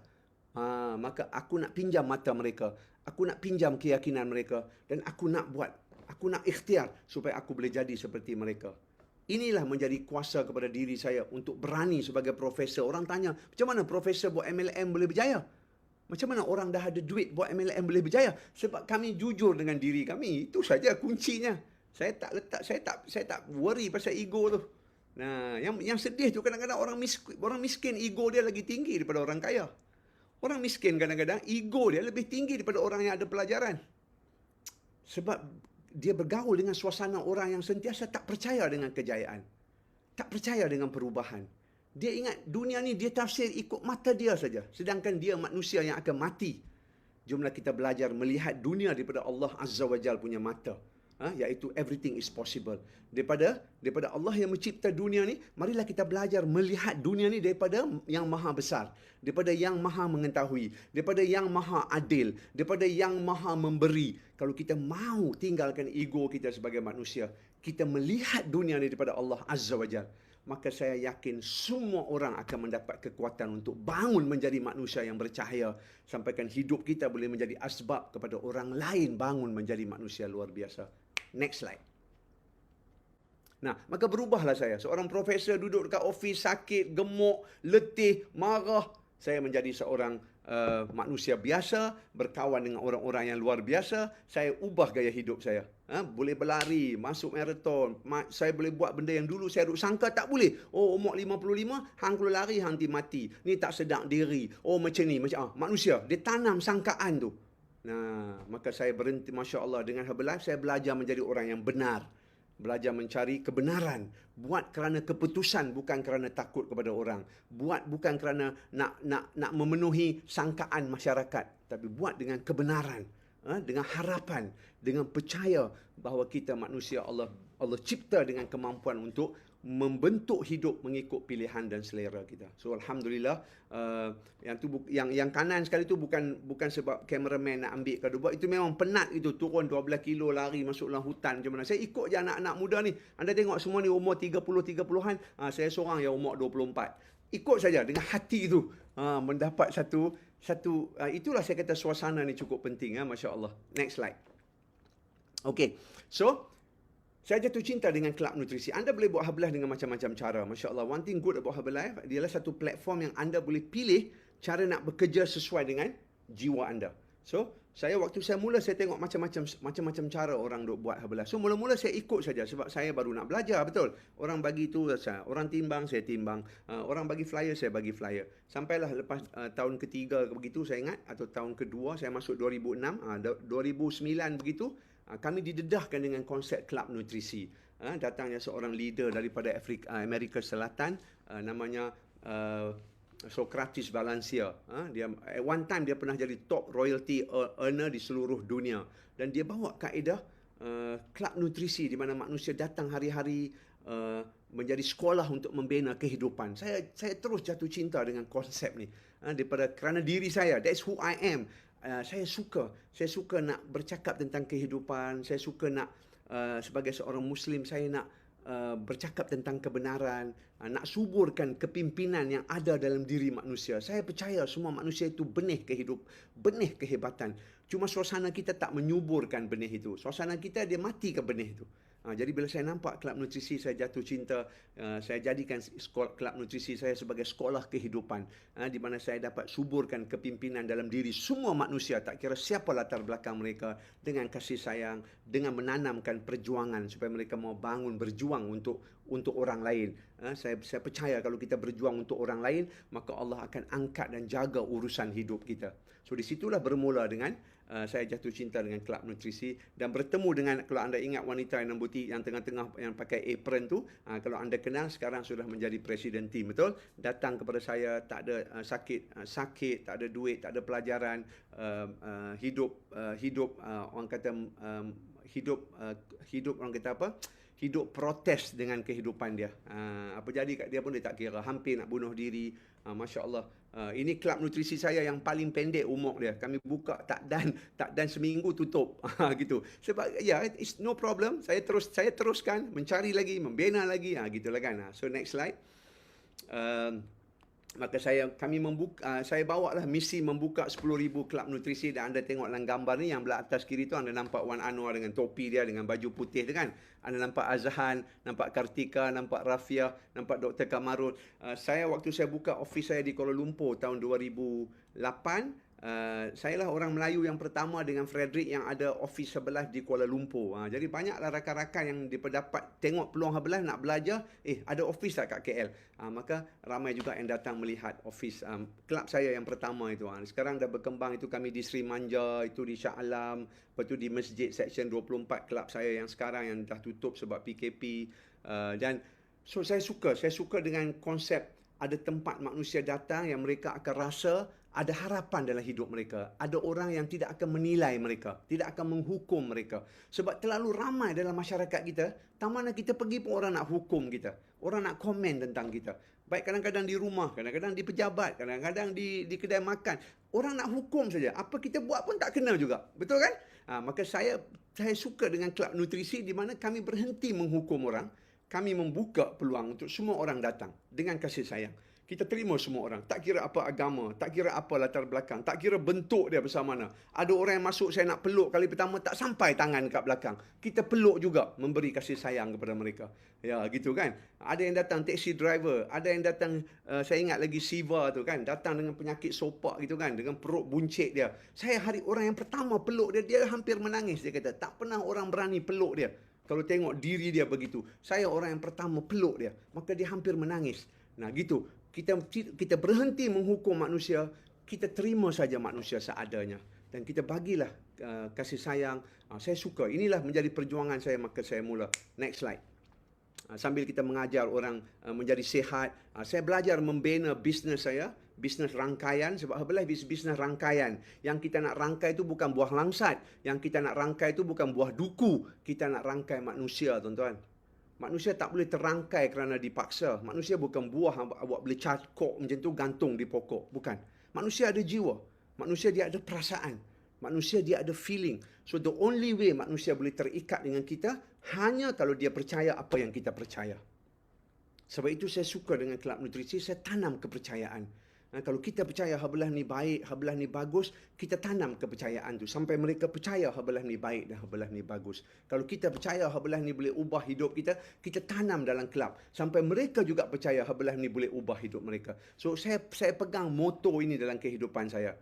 Maka aku nak pinjam mata mereka. Aku nak pinjam keyakinan mereka. Dan aku nak buat. Aku nak ikhtiar supaya aku boleh jadi seperti mereka. Inilah menjadi kuasa kepada diri saya untuk berani sebagai profesor. Orang tanya, macam mana profesor buat MLM boleh berjaya? Macam mana orang dah ada duit buat MLM boleh berjaya? Sebab kami jujur dengan diri kami. Itu saja kuncinya. Saya tak worry pasal ego tu. Yang sedih tu kadang-kadang orang miskin ego dia lagi tinggi daripada orang kaya. Orang miskin kadang-kadang ego dia lebih tinggi daripada orang yang ada pelajaran. Sebab dia bergaul dengan suasana orang yang sentiasa tak percaya dengan kejayaan. Tak percaya dengan perubahan. Dia ingat dunia ni dia tafsir ikut mata dia saja. Sedangkan dia manusia yang akan mati. Jomlah kita belajar melihat dunia daripada Allah Azza wa Jal punya mata. Iaitu everything is possible. Daripada Allah yang mencipta dunia ni, marilah kita belajar melihat dunia ni daripada yang maha besar. Daripada yang maha mengetahui. Daripada yang maha adil. Daripada yang maha memberi. Kalau kita mahu tinggalkan ego kita sebagai manusia, kita melihat dunia ni daripada Allah Azza wa Jal, maka saya yakin semua orang akan mendapat kekuatan untuk bangun menjadi manusia yang bercahaya. Sampaikan hidup kita boleh menjadi asbab kepada orang lain bangun menjadi manusia luar biasa. Next slide. Nah, maka berubahlah saya. Seorang profesor duduk dekat ofis, sakit, gemuk, letih, marah. Saya menjadi seorang manusia biasa, berkawan dengan orang-orang yang luar biasa. Saya ubah gaya hidup saya. Boleh berlari, masuk maraton. Saya boleh buat benda yang dulu saya duk sangka tak boleh. Oh, umur 55, hang kalau lari, hang mati. Ni tak sedar diri. Oh, macam ni. Manusia, dia tanam sangkaan tu. Nah, maka saya berhenti, Masya Allah, dengan Herbalife saya belajar menjadi orang yang benar. Belajar mencari kebenaran. Buat kerana keputusan, bukan kerana takut kepada orang. Buat bukan kerana nak memenuhi sangkaan masyarakat. Tapi buat dengan kebenaran. Dengan harapan. Dengan percaya bahawa kita manusia Allah cipta dengan kemampuan untuk membentuk hidup mengikut pilihan dan selera kita. So alhamdulillah, yang kanan sekali tu bukan sebab kameraman nak ambil kado buat, itu memang penat itu, turun 12 kilo lari masuk dalam hutan macam mana. Saya ikut je anak-anak muda ni. Anda tengok semua ni umur 30-30-an, saya seorang yang umur 24. Ikut saja dengan hati tu, mendapat satu itulah saya kata suasana ni cukup penting, masya-Allah. Next slide. Okay. So saya jatuh cinta dengan Club Nutrisi. Anda boleh buat Herbalife dengan macam-macam cara. Masya Allah. One thing good about Herbalife, ialah satu platform yang anda boleh pilih cara nak bekerja sesuai dengan jiwa anda. So, waktu saya mula, saya tengok macam-macam cara orang duk buat Herbalife. So, mula-mula saya ikut saja sebab saya baru nak belajar, betul. Orang bagi tu, orang timbang, saya timbang. Orang bagi flyer, saya bagi flyer. Sampailah lepas tahun ketiga begitu, saya ingat, atau tahun kedua, saya masuk 2006, 2009 begitu, kami didedahkan dengan konsep Club Nutrisi. Datangnya seorang leader daripada Amerika Selatan, namanya Socrates Valencia. Dia at one time dia pernah jadi top royalty earner di seluruh dunia, dan dia bawa kaedah Club Nutrisi di mana manusia datang hari-hari menjadi sekolah untuk membina kehidupan. Saya terus jatuh cinta dengan konsep ni, kerana diri saya, that's who I am. Saya suka nak bercakap tentang kehidupan. Saya suka nak sebagai seorang Muslim, saya nak bercakap tentang kebenaran, nak suburkan kepimpinan yang ada dalam diri manusia. Saya percaya semua manusia itu benih benih kehebatan. Cuma suasana kita tak menyuburkan benih itu. Suasana kita, dia matikan benih itu. Jadi bila saya nampak Club Nutrisi, saya jatuh cinta. Saya jadikan Club Nutrisi saya sebagai sekolah kehidupan, di mana saya dapat suburkan kepimpinan dalam diri semua manusia, tak kira siapa latar belakang mereka, dengan kasih sayang, dengan menanamkan perjuangan supaya mereka mau bangun berjuang untuk orang lain. Saya percaya kalau kita berjuang untuk orang lain, maka Allah akan angkat dan jaga urusan hidup kita. So di situlah bermula dengan saya jatuh cinta dengan Club Nutrisi, dan bertemu dengan, kalau anda ingat wanita yang putih yang tengah-tengah yang pakai apron tu, kalau anda kenal, sekarang sudah menjadi presiden tim, betul? Datang kepada saya, tak ada sakit, tak ada duit, tak ada pelajaran, hidup orang kata hidup orang kata apa? Hidup protes dengan kehidupan dia. Apa jadi kat dia pun dia tak kira, hampir nak bunuh diri. Masya Allah. Ini Club Nutrisi saya yang paling pendek umur dia. Kami buka tak dan seminggu tutup. Gitu. Sebab it's no problem. Saya teruskan mencari lagi, membina lagi. Gitulah kan. So next slide. Maka saya bawa lah misi membuka 10,000 Club Nutrisi, dan anda tengok dalam gambar ni yang belah atas kiri tu, anda nampak Wan Anwar dengan topi dia, dengan baju putih tu kan. Anda nampak Azhan, nampak Kartika, nampak Rafia, nampak Dr. Kamarul. Waktu saya buka office saya di Kuala Lumpur tahun 2008, Saya lah orang Melayu yang pertama dengan Frederick yang ada office sebelah di Kuala Lumpur. Jadi banyaklah rakan-rakan yang dapat tengok peluang sebelah nak belajar, ada office tak kat KL? Maka ramai juga yang datang melihat office kelab saya yang pertama itu. Sekarang dah berkembang, itu kami di Sri Manja, itu di Shah Alam, lepas tu di Masjid Section 24 kelab saya yang sekarang yang dah tutup sebab PKP. Dan so saya suka dengan konsep ada tempat manusia datang yang mereka akan rasa ada harapan dalam hidup mereka. Ada orang yang tidak akan menilai mereka, tidak akan menghukum mereka. Sebab terlalu ramai dalam masyarakat kita, tak mana kita pergi pun orang nak hukum kita. Orang nak komen tentang kita. Baik kadang-kadang di rumah, kadang-kadang di pejabat, kadang-kadang di kedai makan. Orang nak hukum saja. Apa kita buat pun tak kena juga. Betul kan? Maka saya suka dengan kelab nutrisi di mana kami berhenti menghukum orang. Kami membuka peluang untuk semua orang datang dengan kasih sayang. Kita terima semua orang. Tak kira apa agama, tak kira apa latar belakang, tak kira bentuk dia besar mana. Ada orang yang masuk, saya nak peluk kali pertama, tak sampai tangan kat belakang. Kita peluk juga, memberi kasih sayang kepada mereka. Ya, gitu kan. Ada yang datang taxi driver, ada yang datang, saya ingat lagi Siva tu kan, datang dengan penyakit sopak gitu kan, dengan perut buncit dia. Saya orang yang pertama peluk dia, dia hampir menangis. Dia kata, tak pernah orang berani peluk dia. Kalau tengok diri dia begitu. Saya orang yang pertama peluk dia. Maka dia hampir menangis. Nah gitu. Kita berhenti menghukum manusia. Kita terima saja manusia seadanya. Dan kita bagilah kasih sayang. Saya suka. Inilah menjadi perjuangan saya maka saya mula. Next slide. Sambil kita mengajar orang menjadi sihat. Saya belajar membina bisnes saya. Bisnes rangkaian, sebab sebelah bisnes rangkaian. Yang kita nak rangkai itu bukan buah langsat. Yang kita nak rangkai itu bukan buah duku. Kita nak rangkai manusia, tuan-tuan. Manusia tak boleh terrangkai kerana dipaksa. Manusia bukan buah awak boleh cakok macam tu gantung di pokok. Bukan. Manusia ada jiwa. Manusia dia ada perasaan. Manusia dia ada feeling. So the only way manusia boleh terikat dengan kita hanya kalau dia percaya apa yang kita percaya. Sebab itu saya suka dengan kelab nutrisi, saya tanam kepercayaan. Kalau kita percaya habelah ni baik, habelah ni bagus, kita tanam kepercayaan tu sampai mereka percaya habelah ni baik dan habelah ni bagus. Kalau kita percaya habelah ni boleh ubah hidup kita, kita tanam dalam kelab sampai mereka juga percaya habelah ni boleh ubah hidup mereka. So saya pegang moto ini dalam kehidupan saya.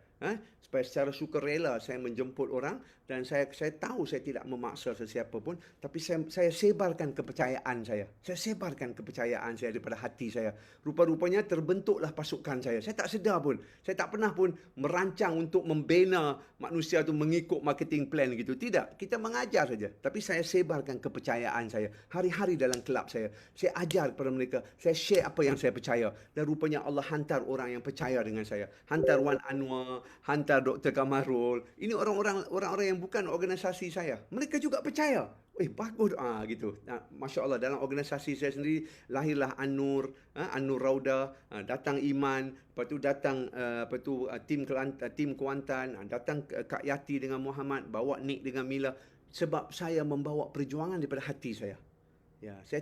Supaya secara sukarela saya menjemput orang dan saya tahu saya tidak memaksa sesiapa pun, tapi saya sebarkan kepercayaan saya. Saya sebarkan kepercayaan saya daripada hati saya. Rupa-rupanya terbentuklah pasukan saya. Saya tak sedar pun. Saya tak pernah pun merancang untuk membina manusia tu mengikut marketing plan gitu. Tidak. Kita mengajar saja. Tapi saya sebarkan kepercayaan saya. Hari-hari dalam kelab saya. Saya ajar kepada mereka. Saya share apa yang saya percaya. Dan rupanya Allah hantar orang yang percaya dengan saya. Hantar Wan Anwar, hantar Dr. Kamarul. Ini orang-orang yang bukan organisasi saya. Mereka juga percaya. Bagus gitu. Masya Allah, dalam organisasi saya sendiri lahirlah An-Nur, An-Nur Rauda, datang Iman, lepas tu datang tim Kuantan, datang Kak Yati dengan Muhammad, bawa Nick dengan Mila, sebab saya membawa perjuangan daripada hati saya. Ya, saya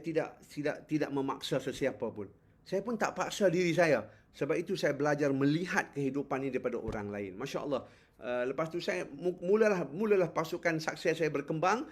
tidak memaksa sesiapa pun. Saya pun tak paksa diri saya. Sebab itu saya belajar melihat kehidupan ini daripada orang lain. Masya Allah. Lepas tu saya mulalah pasukan sukses saya berkembang.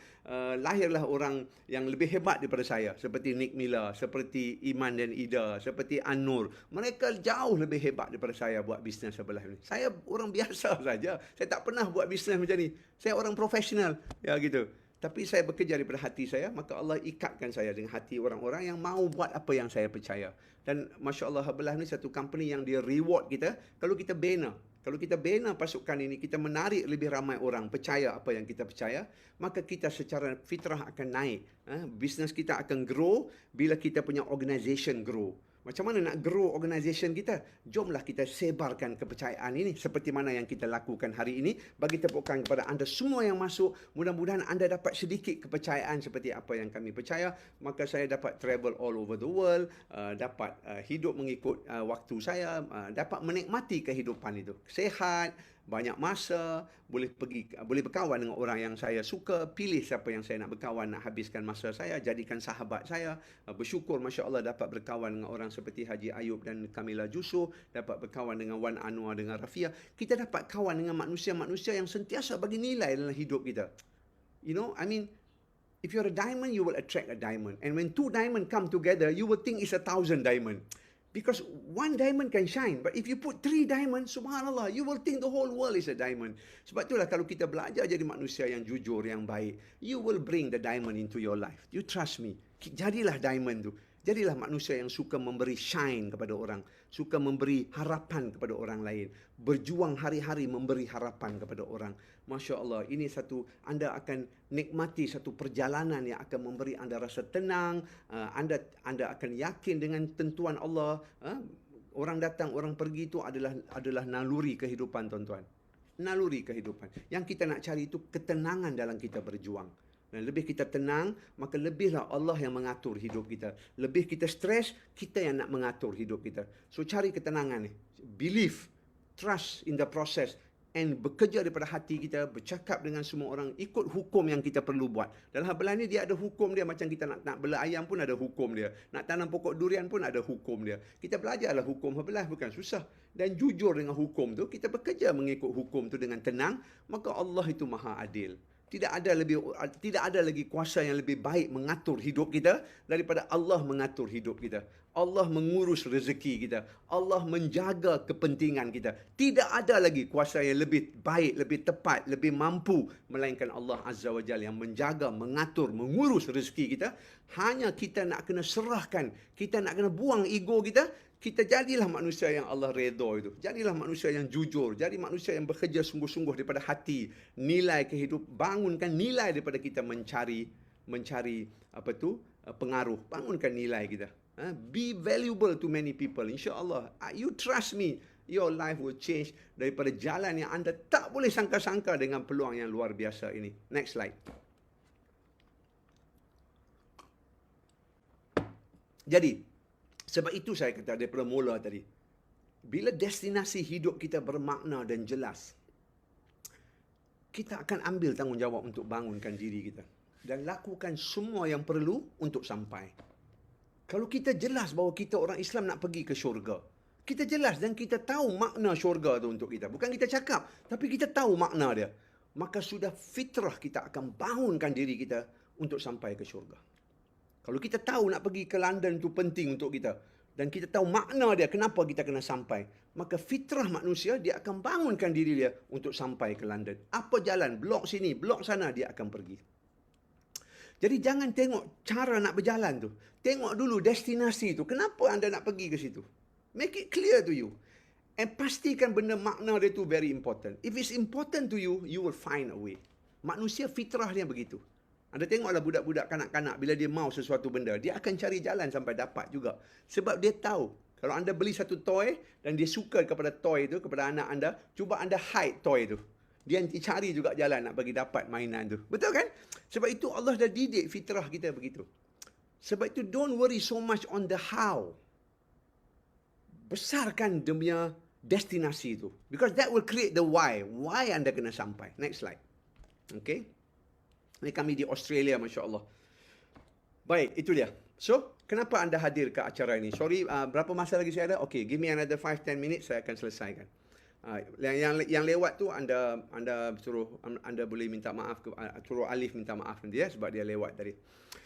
Lahirlah orang yang lebih hebat daripada saya. Seperti Nick Miller, seperti Iman dan Ida, seperti An-Nur. Mereka jauh lebih hebat daripada saya buat bisnes sebelah ini. Saya orang biasa saja. Saya tak pernah buat bisnes macam ni. Saya orang profesional. Ya gitu. Tapi saya bekerja daripada hati saya, maka Allah ikatkan saya dengan hati orang-orang yang mahu buat apa yang saya percaya. Dan Masya Allah, Habelah ni satu company yang dia reward kita kalau kita bina. Kalau kita bina pasukan ini, kita menarik lebih ramai orang percaya apa yang kita percaya, maka kita secara fitrah akan naik. Bisnes kita akan grow bila kita punya organisation grow. Macam mana nak grow organisation kita? Jomlah kita sebarkan kepercayaan ini seperti mana yang kita lakukan hari ini. Bagi tepukan kepada anda semua yang masuk. Mudah-mudahan anda dapat sedikit kepercayaan seperti apa yang kami percaya. Maka saya dapat travel all over the world. Dapat hidup mengikut waktu saya. Dapat menikmati kehidupan itu. Sehat, banyak masa, boleh berkawan dengan orang yang saya suka, pilih siapa yang saya nak berkawan, nak habiskan masa saya, jadikan sahabat saya. Bersyukur Masya Allah dapat berkawan dengan orang seperti Haji Ayub dan Kamila Jusuf, dapat berkawan dengan Wan Anwar, dengan Rafia. Kita dapat kawan dengan manusia-manusia yang sentiasa bagi nilai dalam hidup kita. You know, I mean, if you're a diamond, you will attract a diamond. And when two diamonds come together, you will think it's 1,000 diamond. Because one diamond can shine, but if you put 3 diamonds, subhanallah, you will think the whole world is a diamond. Sebab itulah kalau kita belajar jadi manusia yang jujur, yang baik, you will bring the diamond into your life. You trust me. Jadilah diamond tu. Jadilah manusia yang suka memberi shine kepada orang, suka memberi harapan kepada orang lain, berjuang hari-hari memberi harapan kepada orang. Masya Allah, ini anda akan nikmati satu perjalanan yang akan memberi anda rasa tenang. Anda akan yakin dengan tentuan Allah. Orang datang, orang pergi itu adalah naluri kehidupan, tuan-tuan. Naluri kehidupan. Yang kita nak cari itu ketenangan dalam kita berjuang. Dan lebih kita tenang, maka lebihlah Allah yang mengatur hidup kita. Lebih kita stres, kita yang nak mengatur hidup kita. So cari ketenangan ni. Believe, trust in the process, and bekerja daripada hati kita, bercakap dengan semua orang, ikut hukum yang kita perlu buat. Dalam hal ni dia ada hukum dia, macam kita nak bela ayam pun ada hukum dia. Nak tanam pokok durian pun ada hukum dia. Kita belajarlah hukum habelah, bukan susah. Dan jujur dengan hukum tu, kita bekerja mengikut hukum tu dengan tenang, maka Allah itu maha adil. Tidak ada lagi kuasa yang lebih baik mengatur hidup kita daripada Allah mengatur hidup kita. Allah mengurus rezeki kita. Allah menjaga kepentingan kita. Tidak ada lagi kuasa yang lebih baik, lebih tepat, lebih mampu melainkan Allah Azza wa Jalla yang menjaga, mengatur, mengurus rezeki kita. Hanya kita nak kena serahkan, kita nak kena buang ego kita. Kita jadilah manusia yang Allah redha itu. Jadilah manusia yang jujur. Jadi manusia yang bekerja sungguh-sungguh daripada hati. Nilai kehidupan, bangunkan nilai daripada kita mencari pengaruh. Bangunkan nilai kita. Be valuable to many people. InsyaAllah. You trust me. Your life will change daripada jalan yang anda tak boleh sangka-sangka dengan peluang yang luar biasa ini. Next slide. Jadi, sebab itu saya kata daripada mula tadi, bila destinasi hidup kita bermakna dan jelas, kita akan ambil tanggungjawab untuk bangunkan diri kita dan lakukan semua yang perlu untuk sampai. Kalau kita jelas bahawa kita orang Islam nak pergi ke syurga, kita jelas dan kita tahu makna syurga tu untuk kita. Bukan kita cakap, tapi kita tahu makna dia. Maka sudah fitrah kita akan bangunkan diri kita untuk sampai ke syurga. Kalau kita tahu nak pergi ke London itu penting untuk kita, dan kita tahu makna dia, kenapa kita kena sampai, maka fitrah manusia, dia akan bangunkan diri dia untuk sampai ke London. Apa jalan? Blok sini, blok sana, dia akan pergi. Jadi jangan tengok cara nak berjalan tu. Tengok dulu destinasi tu. Kenapa anda nak pergi ke situ? Make it clear to you. And pastikan benda makna dia tu very important. If it's important to you, you will find a way. Manusia fitrah dia begitu. Anda tengoklah budak-budak kanak-kanak, bila dia mau sesuatu benda, dia akan cari jalan sampai dapat juga. Sebab dia tahu, kalau anda beli satu toy dan dia suka kepada toy itu, kepada anak anda, cuba anda hide toy itu. Dia nanti cari juga jalan nak bagi dapat mainan tu. Betul kan? Sebab itu Allah dah didik fitrah kita begitu. Sebab itu don't worry so much on the how. Besarkan dia punya destinasi itu. Because that will create the why. Why anda kena sampai. Next slide. Okay. Ini kami di Australia, Masya Allah. Baik, itu dia. So, kenapa anda hadir ke acara ini? Sorry, berapa masa lagi saya ada? Okay, give me another 5-10 minutes, saya akan selesaikan. Yang lewat tu, anda suruh, anda boleh minta maaf, suruh Alif minta maaf nanti ya, sebab dia lewat tadi.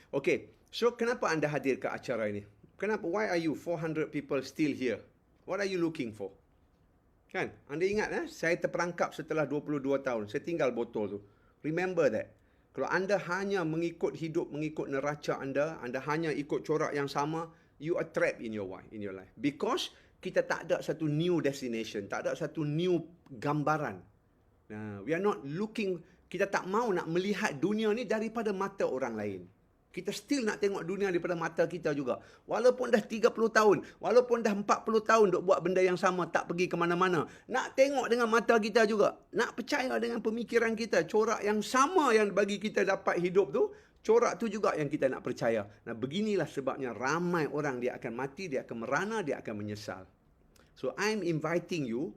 Okay, so kenapa anda hadir ke acara ini? Kenapa? Why are you 400 people still here? What are you looking for? Kan? Anda ingat, saya terperangkap setelah 22 tahun. Saya tinggal botol tu. Remember that. Kalau anda hanya mengikut hidup, mengikut neraca anda hanya ikut corak yang sama, you are trapped in your life. Because kita tak ada satu new destination, tak ada satu new gambaran. We are not looking, kita tak mau nak melihat dunia ni daripada mata orang lain. Kita still nak tengok dunia daripada mata kita juga. Walaupun dah 30 tahun, walaupun dah 40 tahun duk buat benda yang sama, tak pergi ke mana-mana. Nak tengok dengan mata kita juga. Nak percaya dengan pemikiran kita. Corak yang sama yang bagi kita dapat hidup tu, corak tu juga yang kita nak percaya. Nah, beginilah sebabnya ramai orang dia akan mati, dia akan merana, dia akan menyesal. So, I'm inviting you,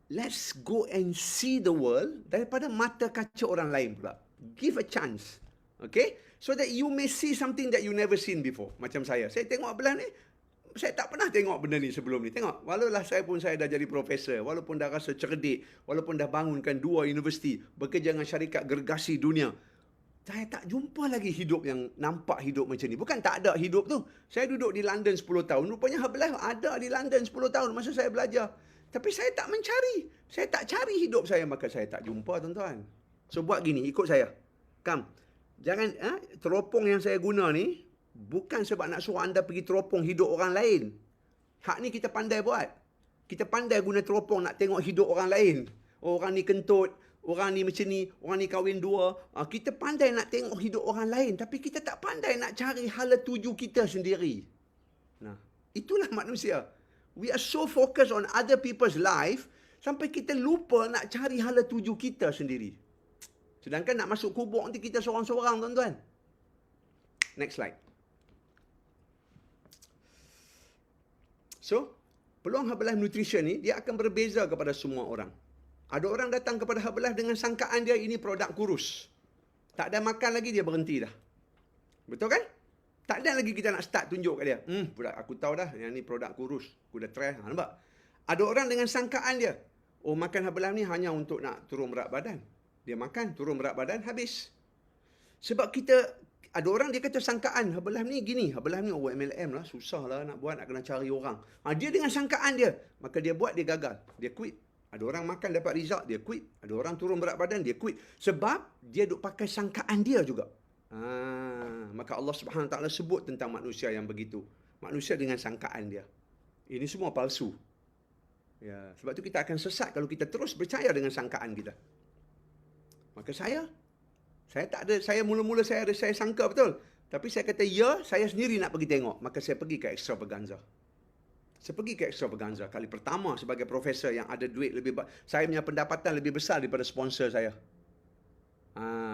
let's go and see the world daripada mata kaca orang lain pula. Give a chance. Okay? So that you may see something that you never seen before. Macam saya tengok belah ni, saya tak pernah tengok benda ni sebelum ni. Tengok, walaulah saya dah jadi profesor, walaupun dah rasa cerdik, walaupun dah bangunkan 2 universiti, bekerja dengan syarikat gergasi dunia, Saya tak jumpa lagi hidup yang nampak hidup macam ni. Bukan tak ada hidup tu. Saya duduk di London 10 tahun. Rupanya Herbalife ada di London 10 tahun masa saya belajar. Tapi saya tak mencari. Saya tak cari hidup saya, maka saya tak jumpa, tuan-tuan. So, buat gini, ikut saya. Come. Jangan, teropong yang saya guna ni, bukan sebab nak suruh anda pergi teropong hidup orang lain. Hak ni kita pandai buat. Kita pandai guna teropong nak tengok hidup orang lain. Orang ni kentut, orang ni macam ni, orang ni kahwin dua. Kita pandai nak tengok hidup orang lain. Tapi kita tak pandai nak cari hala tuju kita sendiri. Nah, itulah manusia. We are so focused on other people's life, sampai kita lupa nak cari hala tuju kita sendiri. Sedangkan nak masuk kubur nanti kita seorang-seorang, tuan-tuan. Next slide. So, peluang Herbalife Nutrition ni, dia akan berbeza kepada semua orang. Ada orang datang kepada Herbalife dengan sangkaan dia ini produk kurus. Tak ada makan lagi, dia berhenti dah. Betul kan? Tak ada lagi kita nak start tunjuk kat dia. Aku tahu dah, yang ni produk kurus. Aku dah try. Nampak? Ada orang dengan sangkaan dia. Oh, makan Herbalife ni hanya untuk nak turun berat badan. Dia makan, turun berat badan, habis. Sebab ada orang dia kata sangkaan, Herbalife ni gini. Herbalife ni MLM lah, susah lah nak buat, nak kena cari orang. Dia dengan sangkaan dia. Maka dia buat, dia gagal. Dia quit. Ada orang makan dapat result, dia quit. Ada orang turun berat badan, dia quit. Sebab dia duk pakai sangkaan dia juga. Maka Allah Subhanahu Wa Taala sebut tentang manusia yang begitu. Manusia dengan sangkaan dia. Ini semua palsu. Ya, sebab tu kita akan sesat kalau kita terus percaya dengan sangkaan kita. Maka saya tak ada, mula-mula saya sangka betul. Tapi saya kata ya, saya sendiri nak pergi tengok. Maka saya pergi ke Extravaganza. Saya pergi ke Extravaganza kali pertama sebagai profesor yang ada duit lebih banyak. Saya punya pendapatan lebih besar daripada sponsor saya.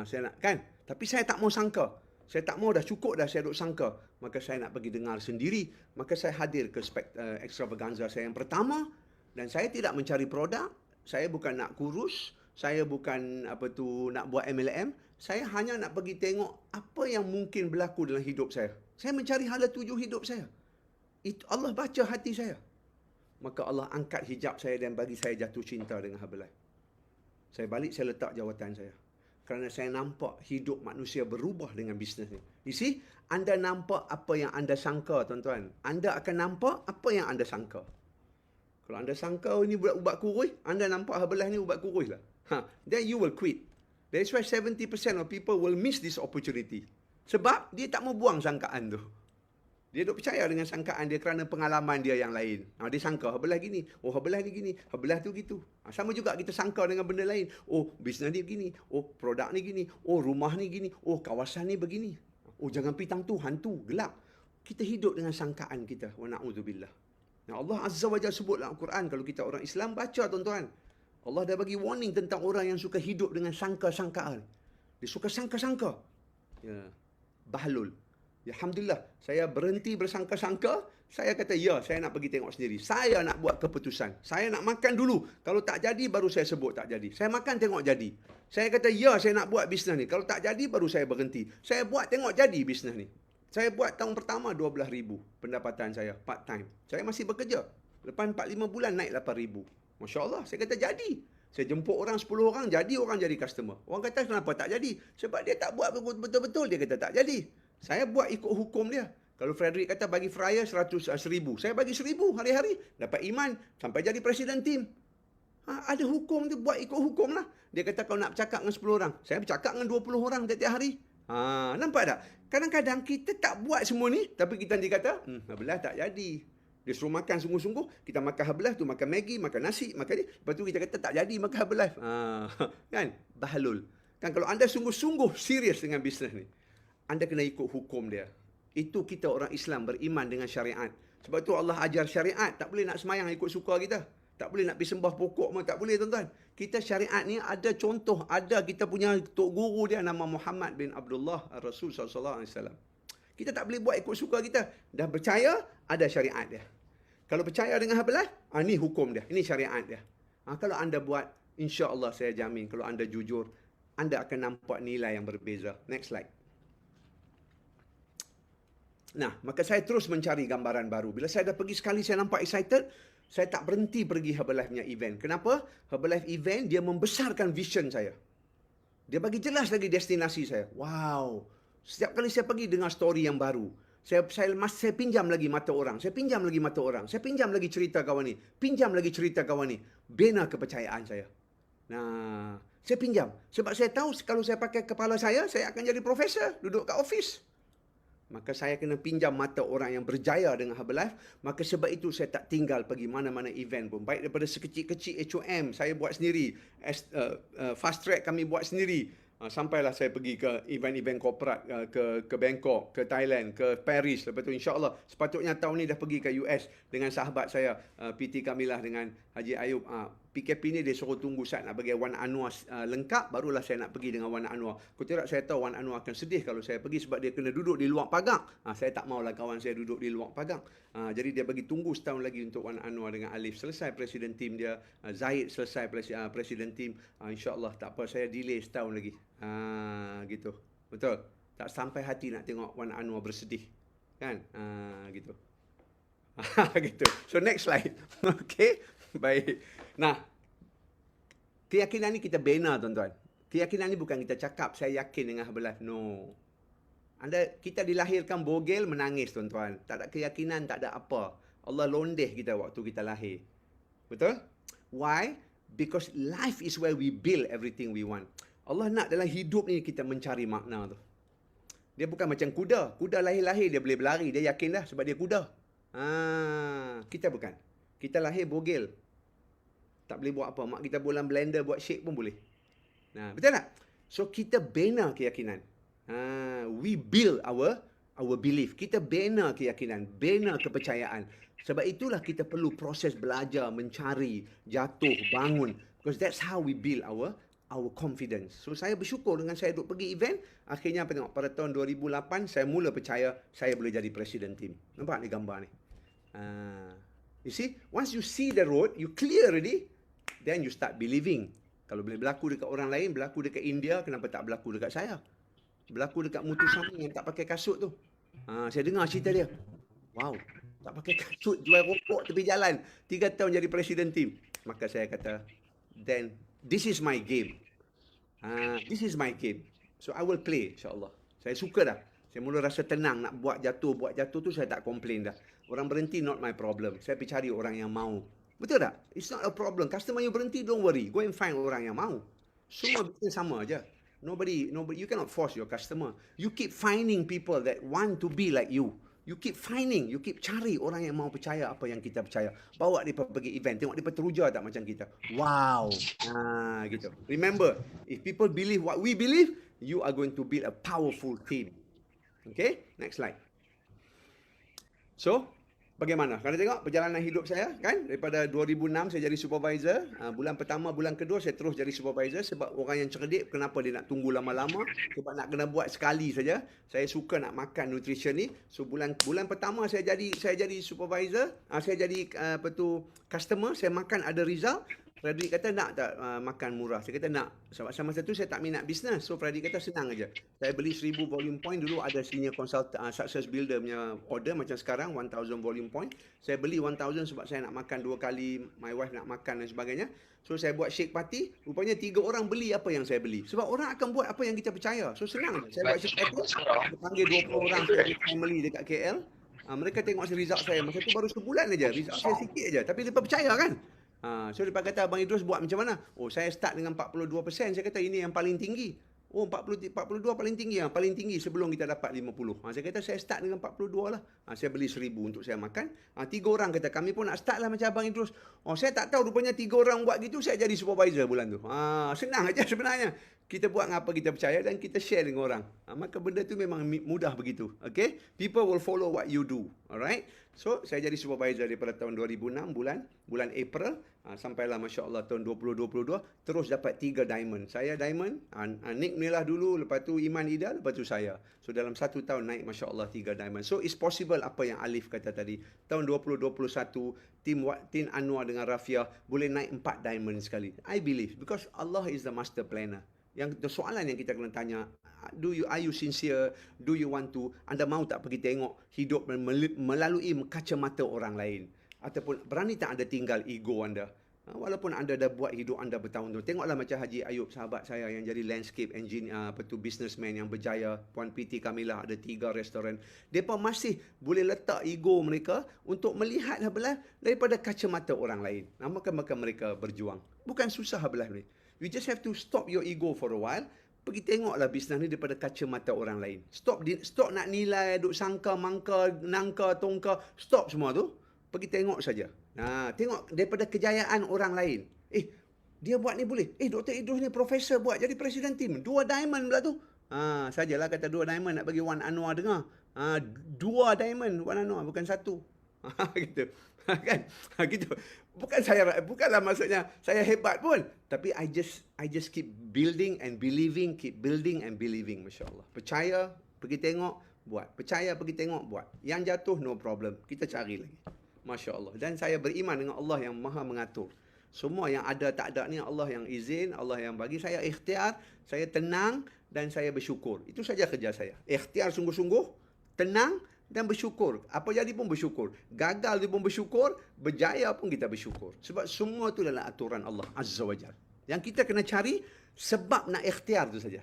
Saya nak, kan? Tapi saya tak mau sangka. Saya tak mau, dah cukup dah saya duk sangka. Maka saya nak pergi dengar sendiri. Maka saya hadir ke Extravaganza saya yang pertama. Dan saya tidak mencari produk. Saya bukan nak kurus. Saya bukan nak buat MLM. Saya hanya nak pergi tengok apa yang mungkin berlaku dalam hidup saya. Saya mencari hala tuju hidup saya. Itu Allah baca hati saya. Maka Allah angkat hijab saya dan bagi saya jatuh cinta dengan Herbalife. Saya balik, saya letak jawatan saya. Kerana saya nampak hidup manusia berubah dengan bisnes ni. You see, anda nampak apa yang anda sangka, tuan-tuan. Anda akan nampak apa yang anda sangka. Kalau anda sangka ini ubat kurus, anda nampak Herbalife ni ubat kurus lah. Then you will quit. That's why 70% of people will miss this opportunity. Sebab dia tak mau buang sangkaan tu. Dia duk percaya dengan sangkaan dia kerana pengalaman dia yang lain. Dia sangka Herbalife gini. Oh, Herbalife ni gini. Herbalife tu gitu. Sama juga kita sangka dengan benda lain. Oh, bisnes ni begini. Oh, produk ni gini. Oh, rumah ni gini. Oh, kawasan ni begini. Oh, jangan pitang tu, hantu, gelap. Kita hidup dengan sangkaan kita. Wa na'udzubillah. Allah Azza wa Jalla sebut dalam Al-Quran. Kalau kita orang Islam, baca, tuan-tuan. Allah dah bagi warning tentang orang yang suka hidup dengan sangka-sangkaan. Dia suka sangka-sangka. Ya. Bahlul. Ya, Alhamdulillah, saya berhenti bersangka-sangka. Saya kata, ya, saya nak pergi tengok sendiri. Saya nak buat keputusan. Saya nak makan dulu. Kalau tak jadi, baru saya sebut tak jadi. Saya makan, tengok jadi. Saya kata, ya, saya nak buat bisnes ni. Kalau tak jadi, baru saya berhenti. Saya buat, tengok jadi bisnes ni. Saya buat tahun pertama 12,000 pendapatan saya, part time. Saya masih bekerja. Lepas 4-5 bulan, naik 8,000. Masya Allah, saya kata jadi. Saya jemput orang 10 orang, jadi orang jadi customer. Orang kata, kenapa tak jadi? Sebab dia tak buat betul-betul, dia kata tak jadi. Saya buat ikut hukum dia. Kalau Frederick kata bagi fryer 100,000. Saya bagi 1,000 hari-hari. Dapat iman sampai jadi presiden tim. Ada hukum tu, buat ikut hukum lah. Dia kata kalau nak bercakap dengan 10 orang. Saya bercakap dengan 20 orang tiap-tiap hari. Nampak tak? Kadang-kadang kita tak buat semua ni. Tapi kita nanti kata, Herbalife tak jadi. Dia suruh makan sungguh-sungguh. Kita makan Herbalife tu, makan Maggi, makan nasi, makan ni. Lepas tu kita kata tak jadi makan Herbalife. Kan? Bahlul. Kan kalau anda sungguh-sungguh serius dengan bisnes ni, anda kena ikut hukum dia. Itu kita orang Islam beriman dengan syariat. Sebab tu Allah ajar syariat. Tak boleh nak semayang ikut suka kita. Tak boleh nak pergi sembah pokok pun. Tak boleh, tuan-tuan. Kita syariat ni ada contoh. Ada kita punya tok guru dia nama Muhammad bin Abdullah Rasul SAW. Kita tak boleh buat ikut suka kita. Dah percaya, ada syariat dia. Kalau percaya dengan Herbalife, ni hukum dia. Ini syariat dia. Kalau anda buat, insya-Allah saya jamin. Kalau anda jujur, anda akan nampak nilai yang berbeza. Next slide. Nah, maka saya terus mencari gambaran baru. Bila saya dah pergi sekali, saya nampak excited. Saya tak berhenti pergi Herbalife punya event. Kenapa? Herbalife event, dia membesarkan vision saya. Dia bagi jelas lagi destinasi saya. Wow. Setiap kali saya pergi dengar story yang baru. Saya pinjam lagi mata orang. Saya pinjam lagi mata orang. Saya pinjam lagi cerita kawan ni. Pinjam lagi cerita kawan ni. Bina kepercayaan saya. Nah, saya pinjam. Sebab saya tahu kalau saya pakai kepala saya akan jadi profesor. Duduk kat office. Maka saya kena pinjam mata orang yang berjaya dengan Herbalife. Maka sebab itu saya tak tinggal pergi mana-mana event pun. Baik daripada sekecil-kecil HOM, saya buat sendiri. Fast track kami buat sendiri. Sampailah saya pergi ke event-event korporat, ke Bangkok, ke Thailand, ke Paris. Lepas tu insya-Allah sepatutnya tahun ni dah pergi ke US dengan sahabat saya PT Kamilah dengan Haji Ayub. PKP ni dia suruh tunggu saat nak bagi Wan Anwar lengkap, barulah saya nak pergi dengan Wan Anwar. Kau tidak, saya tahu Wan Anwar akan sedih kalau saya pergi sebab dia kena duduk di luar pagar. Saya tak maulah kawan saya duduk di luar pagar. Jadi dia bagi tunggu setahun lagi untuk Wan Anwar dengan Alif. Selesai presiden tim dia, Zahid selesai presiden tim. InsyaAllah tak apa, saya delay setahun lagi. Gitu. Betul? Tak sampai hati nak tengok Wan Anwar bersedih. Kan? Gitu. Gitu. So next slide. Okay. Baik. Nah, keyakinan ni kita bina tuan-tuan. Keyakinan ni bukan kita cakap saya yakin dengan Herbalife. No. Kita dilahirkan bogel menangis tuan-tuan. Tak ada keyakinan, tak ada apa. Allah londeh kita waktu kita lahir. Betul? Why? Because life is where we build everything we want. Allah nak dalam hidup ni kita mencari makna tu. Dia bukan macam kuda. Kuda lahir-lahir dia boleh berlari. Dia yakin dah sebab dia kuda. Kita bukan. Kita lahir bogel. Tak boleh buat apa. Mak kita bolang blender buat shake pun boleh. Betul tak? So kita bina keyakinan. We build our belief. Kita bina keyakinan, bina kepercayaan. Sebab itulah kita perlu proses belajar, mencari, jatuh, bangun. Because that's how we build our confidence. So saya bersyukur dengan saya duduk pergi event. Akhirnya apa tengok, pada tahun 2008 saya mula percaya saya boleh jadi presiden tim. Nampak ni gambar ni? You see, once you see the road, you clear already, then you start believing. Kalau boleh berlaku dekat orang lain, berlaku dekat India, kenapa tak berlaku dekat saya? Berlaku dekat Mutu Sami yang tak pakai kasut tu. Saya dengar cerita dia. Wow, tak pakai kasut, jual rokok tepi jalan. 3 tahun jadi presiden tim. Maka saya kata, then this is my game. This is my game. So I will play, insyaAllah. Saya suka dah. Saya mula rasa tenang nak buat jatuh tu saya tak komplain dah. Orang berhenti not my problem. Saya pergi cari orang yang mau. Betul tak? It's not a problem. Customer you berhenti, don't worry. Go and find orang yang mau. Semua bisnes sama aja. Nobody, you cannot force your customer. You keep finding people that want to be like you. You keep finding, you keep cari orang yang mau percaya apa yang kita percaya. Bawa dia pergi event, tengok dia teruja tak macam kita. Wow. Gitu. Remember, if people believe what we believe, you are going to build a powerful team. Okay, next slide. So, bagaimana? Kalau tengok perjalanan hidup saya, kan? Daripada 2006 saya jadi supervisor. Bulan pertama, bulan kedua saya terus jadi supervisor. Sebab orang yang cerdik, kenapa dia nak tunggu lama-lama? Sebab nak kena buat sekali saja. Saya suka nak makan nutrition ni. So, bulan pertama saya jadi supervisor. Saya jadi customer. Saya makan ada result. Fredrik kata nak tak makan murah? Saya kata nak. Sebab masa tu saya tak minat bisnes. So Fredrik kata senang aja. Saya beli 1000 volume point dulu, ada senior consultant success builder punya order macam sekarang 1000 volume point. Saya beli 1000 sebab saya nak makan 2 kali, my wife nak makan dan sebagainya. So saya buat shake party, rupanya 3 orang beli apa yang saya beli. Sebab orang akan buat apa yang kita percaya. So senang. Saya buat shake party, saya panggil 20 orang family dekat KL. Mereka tengok result saya. Masa tu baru sebulan aja. Result saya sikit aja. Tapi mereka percaya kan? So dia kata, Abang Idrus buat macam mana? Oh, saya start dengan 42%. Saya kata ini yang paling tinggi. Oh, 42 paling tinggi. Paling tinggi sebelum kita dapat 50. Saya kata saya start dengan 42 lah. Saya beli 1000 untuk saya makan. 3 orang kata kami pun nak start lah macam Abang Idrus. Oh, saya tak tahu rupanya 3 orang buat gitu, saya jadi supervisor bulan tu. Senang aja sebenarnya. Kita buat apa kita percaya dan kita share dengan orang. Maka benda tu memang mudah begitu. Okay? People will follow what you do. Alright? So, saya jadi supervisor daripada tahun 2006 bulan April. Sampailah Masya Allah tahun 2022. Terus dapat 3 diamond. Saya diamond. Nick Mila dulu. Lepas tu Iman Ida. Lepas tu saya. So, dalam 1 tahun naik Masya Allah 3 diamond. So, it's possible apa yang Alif kata tadi. Tahun 2021, tim Anwar dengan Rafia boleh naik 4 diamond sekali. I believe. Because Allah is the master planner. Yang soalan yang kita kena tanya, are you sincere? Do you want to? Anda mahu tak pergi tengok hidup melalui kacamata orang lain? Ataupun berani tak anda tinggal ego anda? Walaupun anda dah buat hidup anda bertahun-tahun. Tengoklah macam Haji Ayub, sahabat saya yang jadi landscape engineer, businessman yang berjaya. Puan PT Kamilah ada 3 restoran. Mereka masih boleh letak ego mereka untuk melihat belah daripada kacamata orang lain. Maka mereka berjuang. Bukan susah belah ni. You just have to stop your ego for a while. Pergi tengoklah bisnes ni daripada kacamata orang lain. Stop nak nilai, duk sangka, mangka, nangka, tongka. Stop semua tu. Pergi tengok saja. Tengok daripada kejayaan orang lain. Dia buat ni boleh. Dr. Idrus ni profesor buat jadi presiden tim. 2 diamond pula tu. Sajalah kata 2 diamond nak bagi Wan Anwar dengar. 2 diamond Wan Anwar, bukan 1. Gitu. Kan? Gitu. Bukanlah maksudnya saya hebat pun. Tapi I just keep building and believing, keep building and believing. Masya-Allah. Percaya, pergi tengok, buat. Percaya, pergi tengok, buat. Yang jatuh, no problem. Kita cari lagi. Masya Allah. Dan saya beriman dengan Allah yang maha mengatur. Semua yang ada tak ada ni Allah yang izin, Allah yang bagi. Saya ikhtiar, saya tenang dan saya bersyukur. Itu saja kerja saya. Ikhtiar sungguh-sungguh, tenang dan bersyukur. Apa jadi pun bersyukur. Gagal pun bersyukur, berjaya pun kita bersyukur. Sebab semua itu adalah aturan Allah Azza wa Jalla. Yang kita kena cari sebab nak ikhtiar itu saja.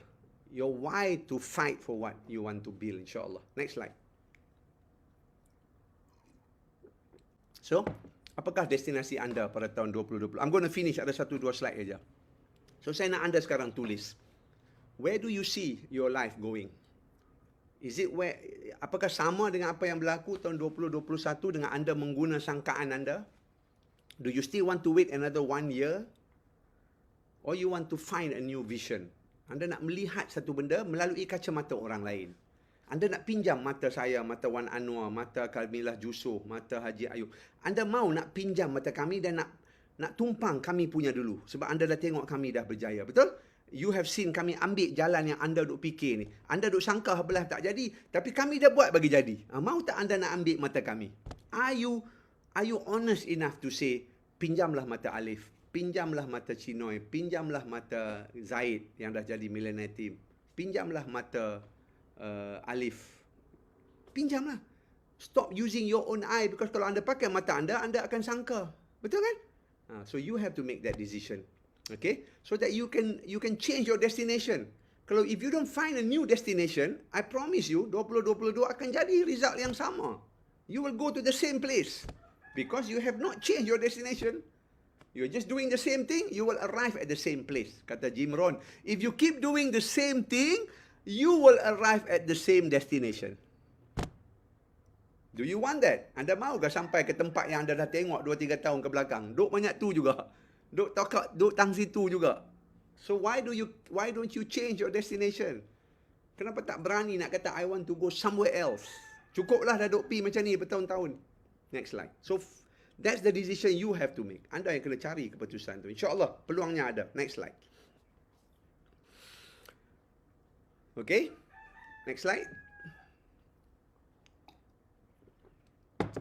Your why to fight for what you want to build, insya-Allah. Next slide. So, apakah destinasi anda pada tahun 2020? I'm going to finish, ada 1-2 slide saja. So, saya nak anda sekarang tulis. Where do you see your life going? Apakah sama dengan apa yang berlaku tahun 2021 dengan anda mengguna sangkaan anda? Do you still want to wait another 1 year? Or you want to find a new vision? Anda nak melihat satu benda melalui kacamata orang lain. Anda nak pinjam mata saya, mata Wan Anwar, mata Kamilah Jusof, mata Haji Ayub. Anda mau nak pinjam mata kami dan nak tumpang kami punya dulu. Sebab anda dah tengok kami dah berjaya. Betul? You have seen kami ambil jalan yang anda duk fikir ni. Anda duk sangka belah tak jadi. Tapi kami dah buat bagi jadi. Mau tak anda nak ambil mata kami? Are you honest enough to say, pinjamlah mata Alif, pinjamlah mata Chinoy, pinjamlah mata Zaid yang dah jadi millionaire team. Pinjamlah mata Alif. Pinjamlah. Stop using your own eye, because kalau anda pakai mata anda akan sangka. Betul kan? So you have to make that decision. Okay? So that you can change your destination. Kalau if you don't find a new destination, I promise you 2022 akan jadi result yang sama. You will go to the same place because you have not changed your destination. You're just doing the same thing, you will arrive at the same place. Kata Jim Rohn, if you keep doing the same thing, you will arrive at the same destination. Do you want that? Anda mahu ke sampai ke tempat yang anda dah tengok 2-3 tahun ke belakang? Duk banyak tu juga. Duk tang situ juga. So why don't you change your destination? Kenapa tak berani nak kata I want to go somewhere else? Cukuplah dah duk pi macam ni bertahun-tahun. Next slide. So that's the decision you have to make. Anda yang kena cari keputusan tu. InsyaAllah peluangnya ada. Next slide. Okay, next slide.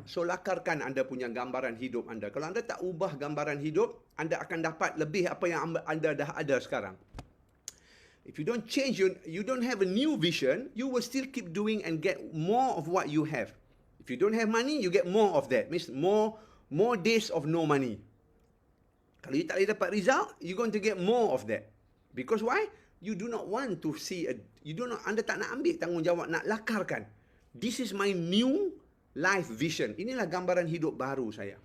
So, lakarkan anda punya gambaran hidup anda. Kalau anda tak ubah gambaran hidup, anda akan dapat lebih apa yang anda dah ada sekarang. If you don't change, you don't have a new vision, you will still keep doing and get more of what you have. If you don't have money, you get more of that. Means more days of no money. Kalau you tak boleh dapat result, you're going to get more of that. Because why? You do not want to see anda tak nak ambil tanggungjawab, nak lakarkan. This is my new life vision. Inilah gambaran hidup baru saya.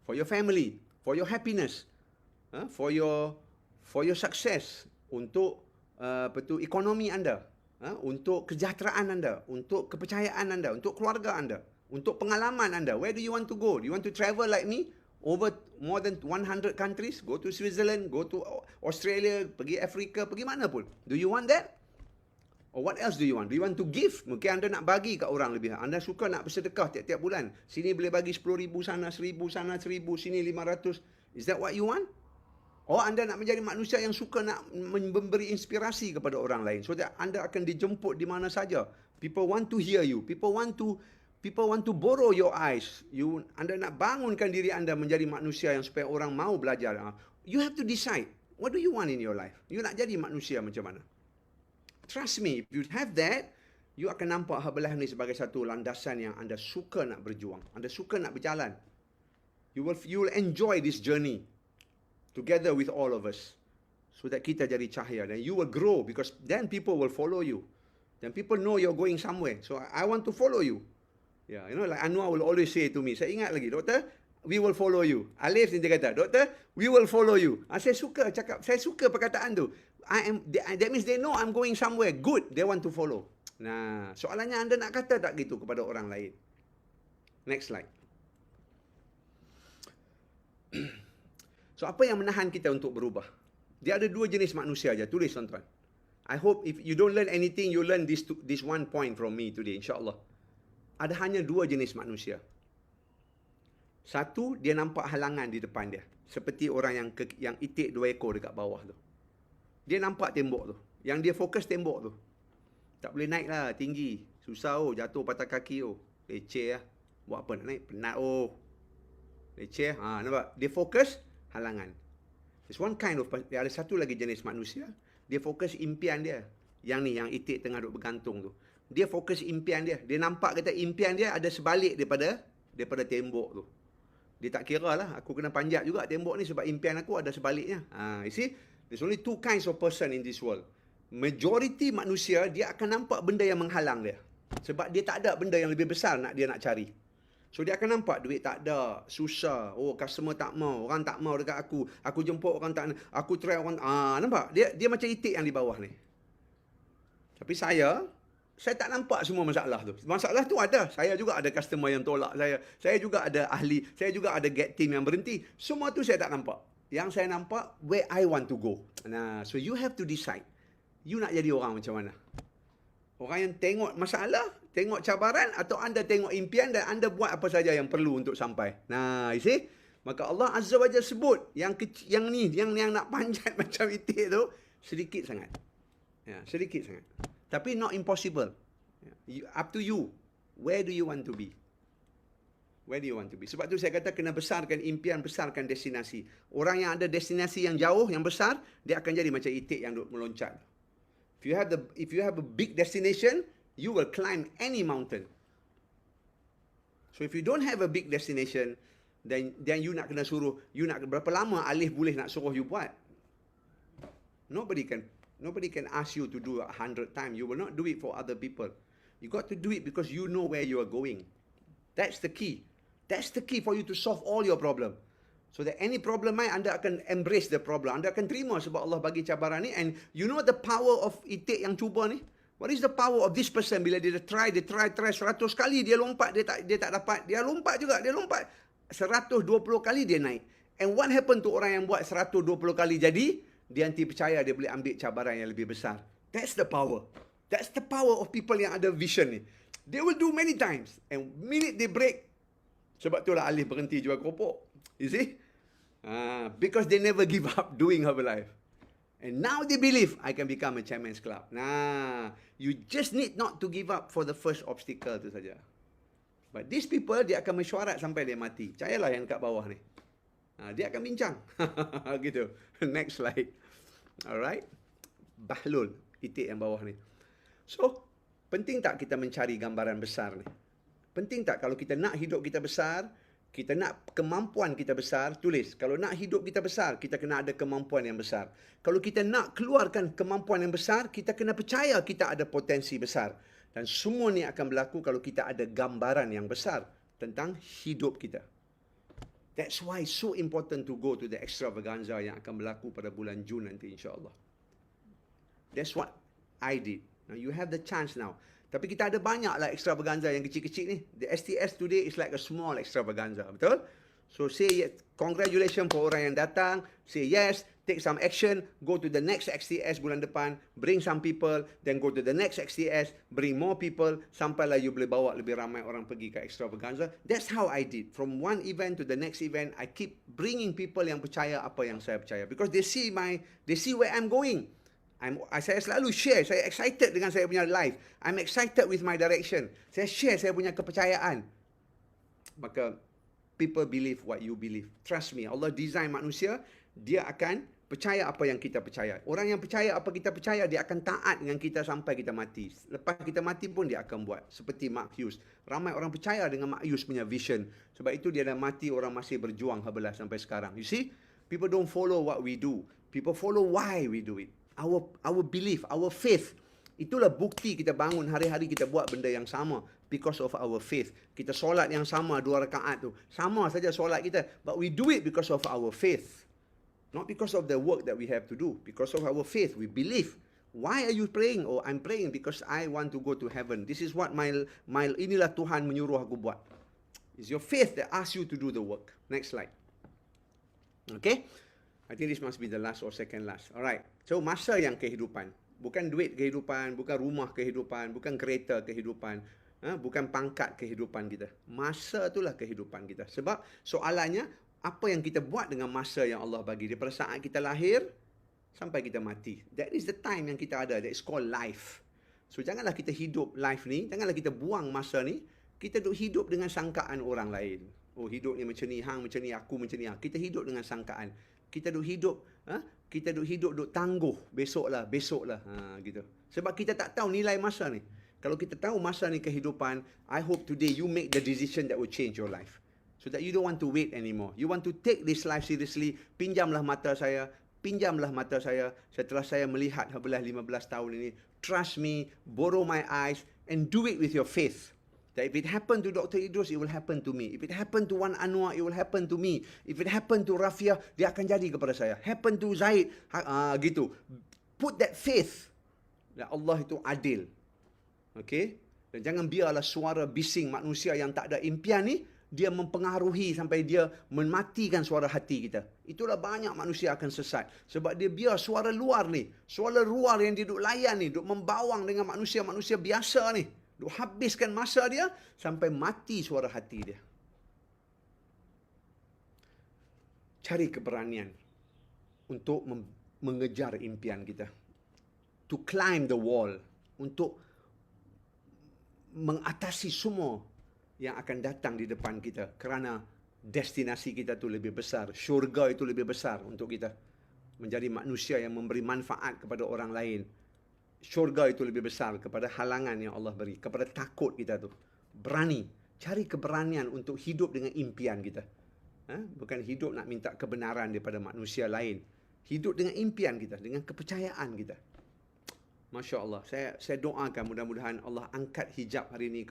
For your family, for your happiness, for your success, untuk ekonomi anda, untuk kesejahteraan anda, untuk kepercayaan anda, untuk keluarga anda, untuk pengalaman anda. Where do you want to go? Do you want to travel like me? Over more than 100 countries, go to Switzerland, go to Australia, pergi Afrika, pergi mana pun. Do you want that? Or what else do you want? Do you want to give? Mungkin anda nak bagi kat orang lebih. Anda suka nak bersedekah tiap-tiap bulan. Sini boleh bagi 10,000 sana, 1,000 sana, 1,000 sini, 500. Is that what you want? Or anda nak menjadi manusia yang suka nak memberi inspirasi kepada orang lain, so that anda akan dijemput di mana saja. People want to hear you. People want to borrow your eyes. Anda nak bangunkan diri anda menjadi manusia yang supaya orang mau belajar. You have to decide, what do you want in your life? You nak jadi manusia macam mana? Trust me, if you have that, you akan nampak Habelah ni sebagai satu landasan yang anda suka nak berjuang. Anda suka nak berjalan. You will enjoy this journey. together with all of us, so that kita jadi cahaya, dan you will grow, because then people will follow you. Then people know you're going somewhere. So I want to follow you. Yeah, you know, like Anwar will always say to me, saya ingat lagi, doktor, we will follow you. Alif ni dia kata, doktor, we will follow you. Saya suka cakap, saya suka perkataan tu. That means they know I'm going somewhere good. They want to follow. Nah, soalannya anda nak kata tak gitu kepada orang lain? Next slide. So apa yang menahan kita untuk berubah? Dia ada dua jenis manusia aja. Tulis tuan-tuan. I hope if you don't learn anything, you learn this one point from me today, insyaAllah. Ada hanya dua jenis manusia. Satu, dia nampak halangan di depan dia. Seperti orang yang itik dua ekor dekat bawah tu. Dia nampak tembok tu. Yang dia fokus tembok tu. Tak boleh naik lah, tinggi. Susah jatuh patah kaki Leceh lah. Buat apa nak naik? Penat Leceh. Nampak? Dia fokus halangan. There's one kind of, ada satu lagi jenis manusia. Dia fokus impian dia. Yang ni, yang itik tengah duk bergantung tu. Dia fokus impian dia. Dia nampak kata impian dia ada sebalik daripada tembok tu. Dia tak kira lah, aku kena panjat juga tembok ni sebab impian aku ada sebaliknya. You see, there's only two kinds of person in this world. Majority manusia, dia akan nampak benda yang menghalang dia. Sebab dia tak ada benda yang lebih besar dia nak cari. So dia akan nampak duit tak ada, susah, customer tak mau, orang tak mau dekat aku jemput orang tak, aku try orang, nampak? Dia macam itik yang di bawah ni. Tapi saya tak nampak semua masalah tu. Masalah tu ada. Saya juga ada customer yang tolak saya. Saya juga ada ahli, saya juga ada get team yang berhenti. Semua tu saya tak nampak. Yang saya nampak, where I want to go. Nah, so you have to decide. You nak jadi orang macam mana? Orang yang tengok masalah, tengok cabaran, atau anda tengok impian dan anda buat apa saja yang perlu untuk sampai. Nah, you see? Maka Allah Azza wa Jalla sebut yang nak panjat macam itik tu sedikit sangat. Ya, sedikit sangat. Tapi not impossible. Up to you. Where do you want to be? Where do you want to be? Sebab tu saya kata kena besarkan impian, besarkan destinasi. Orang yang ada destinasi yang jauh, yang besar, dia akan jadi macam itik yang meloncat. If you have a big destination, you will climb any mountain. So if you don't have a big destination, then you nak kena suruh, berapa lama Alif boleh nak suruh you buat? Nobody can ask you to do 100 times. You will not do it for other people. You got to do it because you know where you are going. That's the key. That's the key for you to solve all your problem. So that any problem anda akan embrace the problem. Anda akan terima sebab Allah bagi cabaran ni. And you know the power of itik yang cuba ni? What is the power of this person? Bila dia try 100 kali, dia lompat, dia tak dapat. Dia lompat juga, dia lompat 120 kali dia naik. And what happened to orang yang buat 120 kali jadi? Dia nanti percaya dia boleh ambil cabaran yang lebih besar. That's the power. That's the power of people yang ada vision ni. They will do many times. And minute they break, sebab itulah Alif berhenti jual keropok. You see? Because they never give up doing Herbalife. And now they believe I can become a chairman's club. You just need not to give up for the first obstacle tu saja. But these people, dia akan mesyuarat sampai dia mati. Percayalah yang kat bawah ni. Dia akan bincang. Gitu. Next slide. Alright. Bahlul. Itik yang bawah ni. So, penting tak kita mencari gambaran besar ni? Penting tak kalau kita nak hidup kita besar, kita nak kemampuan kita besar, tulis. Kalau nak hidup kita besar, kita kena ada kemampuan yang besar. Kalau kita nak keluarkan kemampuan yang besar, kita kena percaya kita ada potensi besar. Dan semua ni akan berlaku kalau kita ada gambaran yang besar tentang hidup kita. That's why it's so important to go to the extravaganza yang akan berlaku pada bulan Jun nanti, insyaAllah. That's what I did. Now you have the chance now. Tapi kita ada banyaklah extravaganza yang kecil-kecil ni. The STS today is like a small extravaganza. Betul? So say yes. Congratulations for orang yang datang. Say yes. Take some action. Go to the next XTS bulan depan. Bring some people. Then go to the next XTS. Bring more people. Sampailah you boleh bawa lebih ramai orang pergi ke extravaganza. That's how I did. From one event to the next event, I keep bringing people yang percaya apa yang saya percaya. Because they see where I'm going. Saya selalu share, saya excited dengan saya punya life. I'm excited with my direction. Saya share saya punya kepercayaan. Maka, people believe what you believe. Trust me, Allah design manusia, dia akan percaya apa yang kita percaya. Orang yang percaya apa kita percaya, dia akan taat dengan kita sampai kita mati. Lepas kita mati pun dia akan buat. Seperti Mark Hughes. Ramai orang percaya dengan Mark Hughes punya vision. Sebab itu dia dah mati, orang masih berjuang Herbalife sampai sekarang. You see? People don't follow what we do. People follow why we do it. Our belief, our faith. Itulah bukti kita bangun hari-hari kita buat benda yang sama. Because of our faith. Kita solat yang sama 2 rakaat tu. Sama saja solat kita. But we do it because of our faith. Not because of the work that we have to do. Because of our faith. We believe. Why are you praying? Oh, I'm praying because I want to go to heaven. This is what inilah Tuhan menyuruh aku buat. It's your faith that asks you to do the work. Next slide. Okay? I think this must be the last or second last. Alright. So, masa yang kehidupan. Bukan duit kehidupan, bukan rumah kehidupan, bukan kereta kehidupan, bukan pangkat kehidupan kita. Masa itulah kehidupan kita. Sebab soalannya, apa yang kita buat dengan masa yang Allah bagi? Daripada saat kita lahir, sampai kita mati. That is the time yang kita ada. That is called life. So, janganlah kita hidup life ni, janganlah kita buang masa ni, kita duk hidup dengan sangkaan orang lain. Oh, hidup ni macam ni, hang macam ni, aku macam ni. Kita hidup dengan sangkaan. Kita duk hidup, duk tangguh. Besok lah. Gitu. Sebab kita tak tahu nilai masa ni. Kalau kita tahu masa ni kehidupan, I hope today you make the decision that will change your life. So that you don't want to wait anymore. You want to take this life seriously. Pinjamlah mata saya setelah saya melihat habelah 15 tahun ini. Trust me, borrow my eyes and do it with your faith. That if it happened to Dr. Idrus, it will happen to me. If it happened to Wan Anwar, it will happen to me. If it happened to Rafia, dia akan jadi kepada saya. Happen to Zaid, gitu. Put that faith that Allah itu adil. Okay? Dan jangan biarlah suara bising manusia yang tak ada impian ni, dia mempengaruhi sampai dia mematikan suara hati kita. Itulah banyak manusia akan sesat. Sebab dia biar suara luar ni, suara luar yang dia duk layan ni, duk membawang dengan manusia-manusia biasa ni. Duk habiskan masa dia sampai mati suara hati dia. Cari keberanian untuk mengejar impian kita. To climb the wall. Untuk mengatasi semua yang akan datang di depan kita. Kerana destinasi kita tu lebih besar. Syurga itu lebih besar untuk kita. Menjadi manusia yang memberi manfaat kepada orang lain. Syurga itu lebih besar kepada halangan yang Allah beri. Kepada takut kita tu. Berani. Cari keberanian untuk hidup dengan impian kita. Bukan hidup nak minta kebenaran daripada manusia lain. Hidup dengan impian kita. Dengan kepercayaan kita. Masya Allah. Saya doakan mudah-mudahan Allah angkat hijab hari ini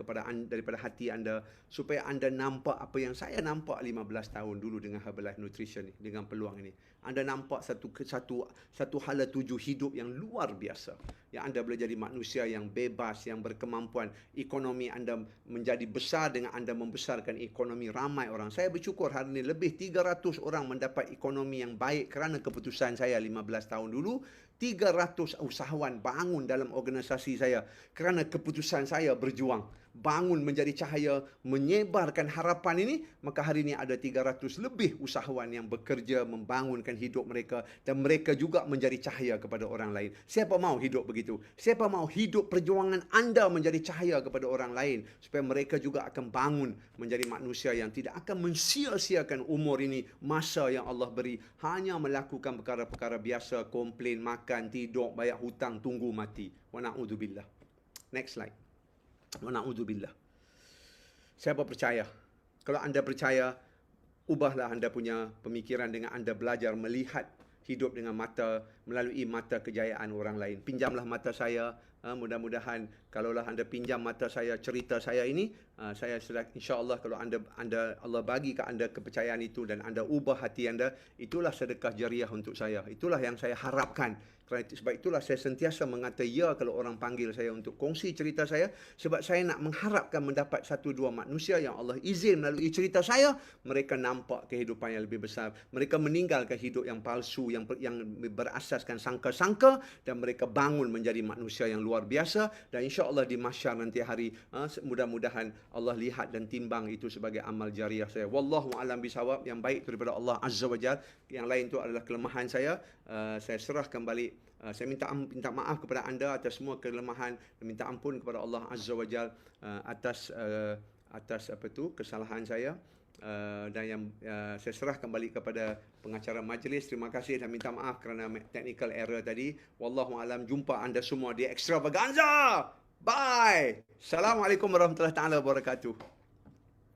daripada hati anda. Supaya anda nampak apa yang saya nampak 15 tahun dulu dengan Herbalife Nutrition ni. Dengan peluang ini. Anda nampak satu hala tuju hidup yang luar biasa. Yang anda boleh jadi manusia yang bebas, yang berkemampuan. Ekonomi anda menjadi besar dengan anda membesarkan ekonomi ramai orang. Saya bersyukur hari ini lebih 300 orang mendapat ekonomi yang baik kerana keputusan saya 15 tahun dulu. 300 usahawan bangun dalam organisasi saya kerana keputusan saya berjuang. Bangun menjadi cahaya, menyebarkan harapan ini, maka hari ini ada 300 lebih usahawan yang bekerja, membangunkan hidup mereka dan mereka juga menjadi cahaya kepada orang lain. Siapa mahu hidup begitu? Siapa mahu hidup perjuangan anda menjadi cahaya kepada orang lain supaya mereka juga akan bangun menjadi manusia yang tidak akan mensia-siakan umur ini, masa yang Allah beri, hanya melakukan perkara-perkara biasa, komplain, makan, tidur, bayar hutang, tunggu mati. Wa na'udzubillah. Next slide. Wa na'udzubillah. Saya percaya, kalau anda percaya, ubahlah anda punya pemikiran dengan anda belajar melihat hidup dengan mata, melalui mata kejayaan orang lain. Pinjamlah mata saya. Mudah-mudahan kalaulah anda pinjam mata saya, cerita saya ini, saya sudah insya-Allah kalau anda Allah bagi ke anda kepercayaan itu dan anda ubah hati anda, itulah sedekah jariah untuk saya. Itulah yang saya harapkan. Sebab itulah saya sentiasa mengata ya kalau orang panggil saya untuk kongsi cerita saya, sebab saya nak mengharapkan mendapat satu dua manusia yang Allah izin melalui cerita saya, mereka nampak kehidupan yang lebih besar. Mereka meninggalkan hidup yang palsu, yang berasaskan sangka-sangka, dan mereka bangun menjadi manusia yang luar biasa. Dan insya-Allah di mahsyar nanti hari, mudah-mudahan Allah lihat dan timbang itu sebagai amal jariah saya. Wallahu a'lam bisawab. Yang baik daripada Allah Azza wa Jalla, yang lain itu adalah kelemahan saya. Saya serahkan balik. Saya minta maaf kepada anda atas semua kelemahan, dan minta ampun kepada Allah Azza wa Jalla atas kesalahan saya. Dan yang saya serahkan balik kepada pengacara majlis. Terima kasih dan minta maaf kerana technical error tadi. Wallahu a'lam. Jumpa anda semua di Extravaganza. Bye. Assalamualaikum warahmatullahi taala wabarakatuh.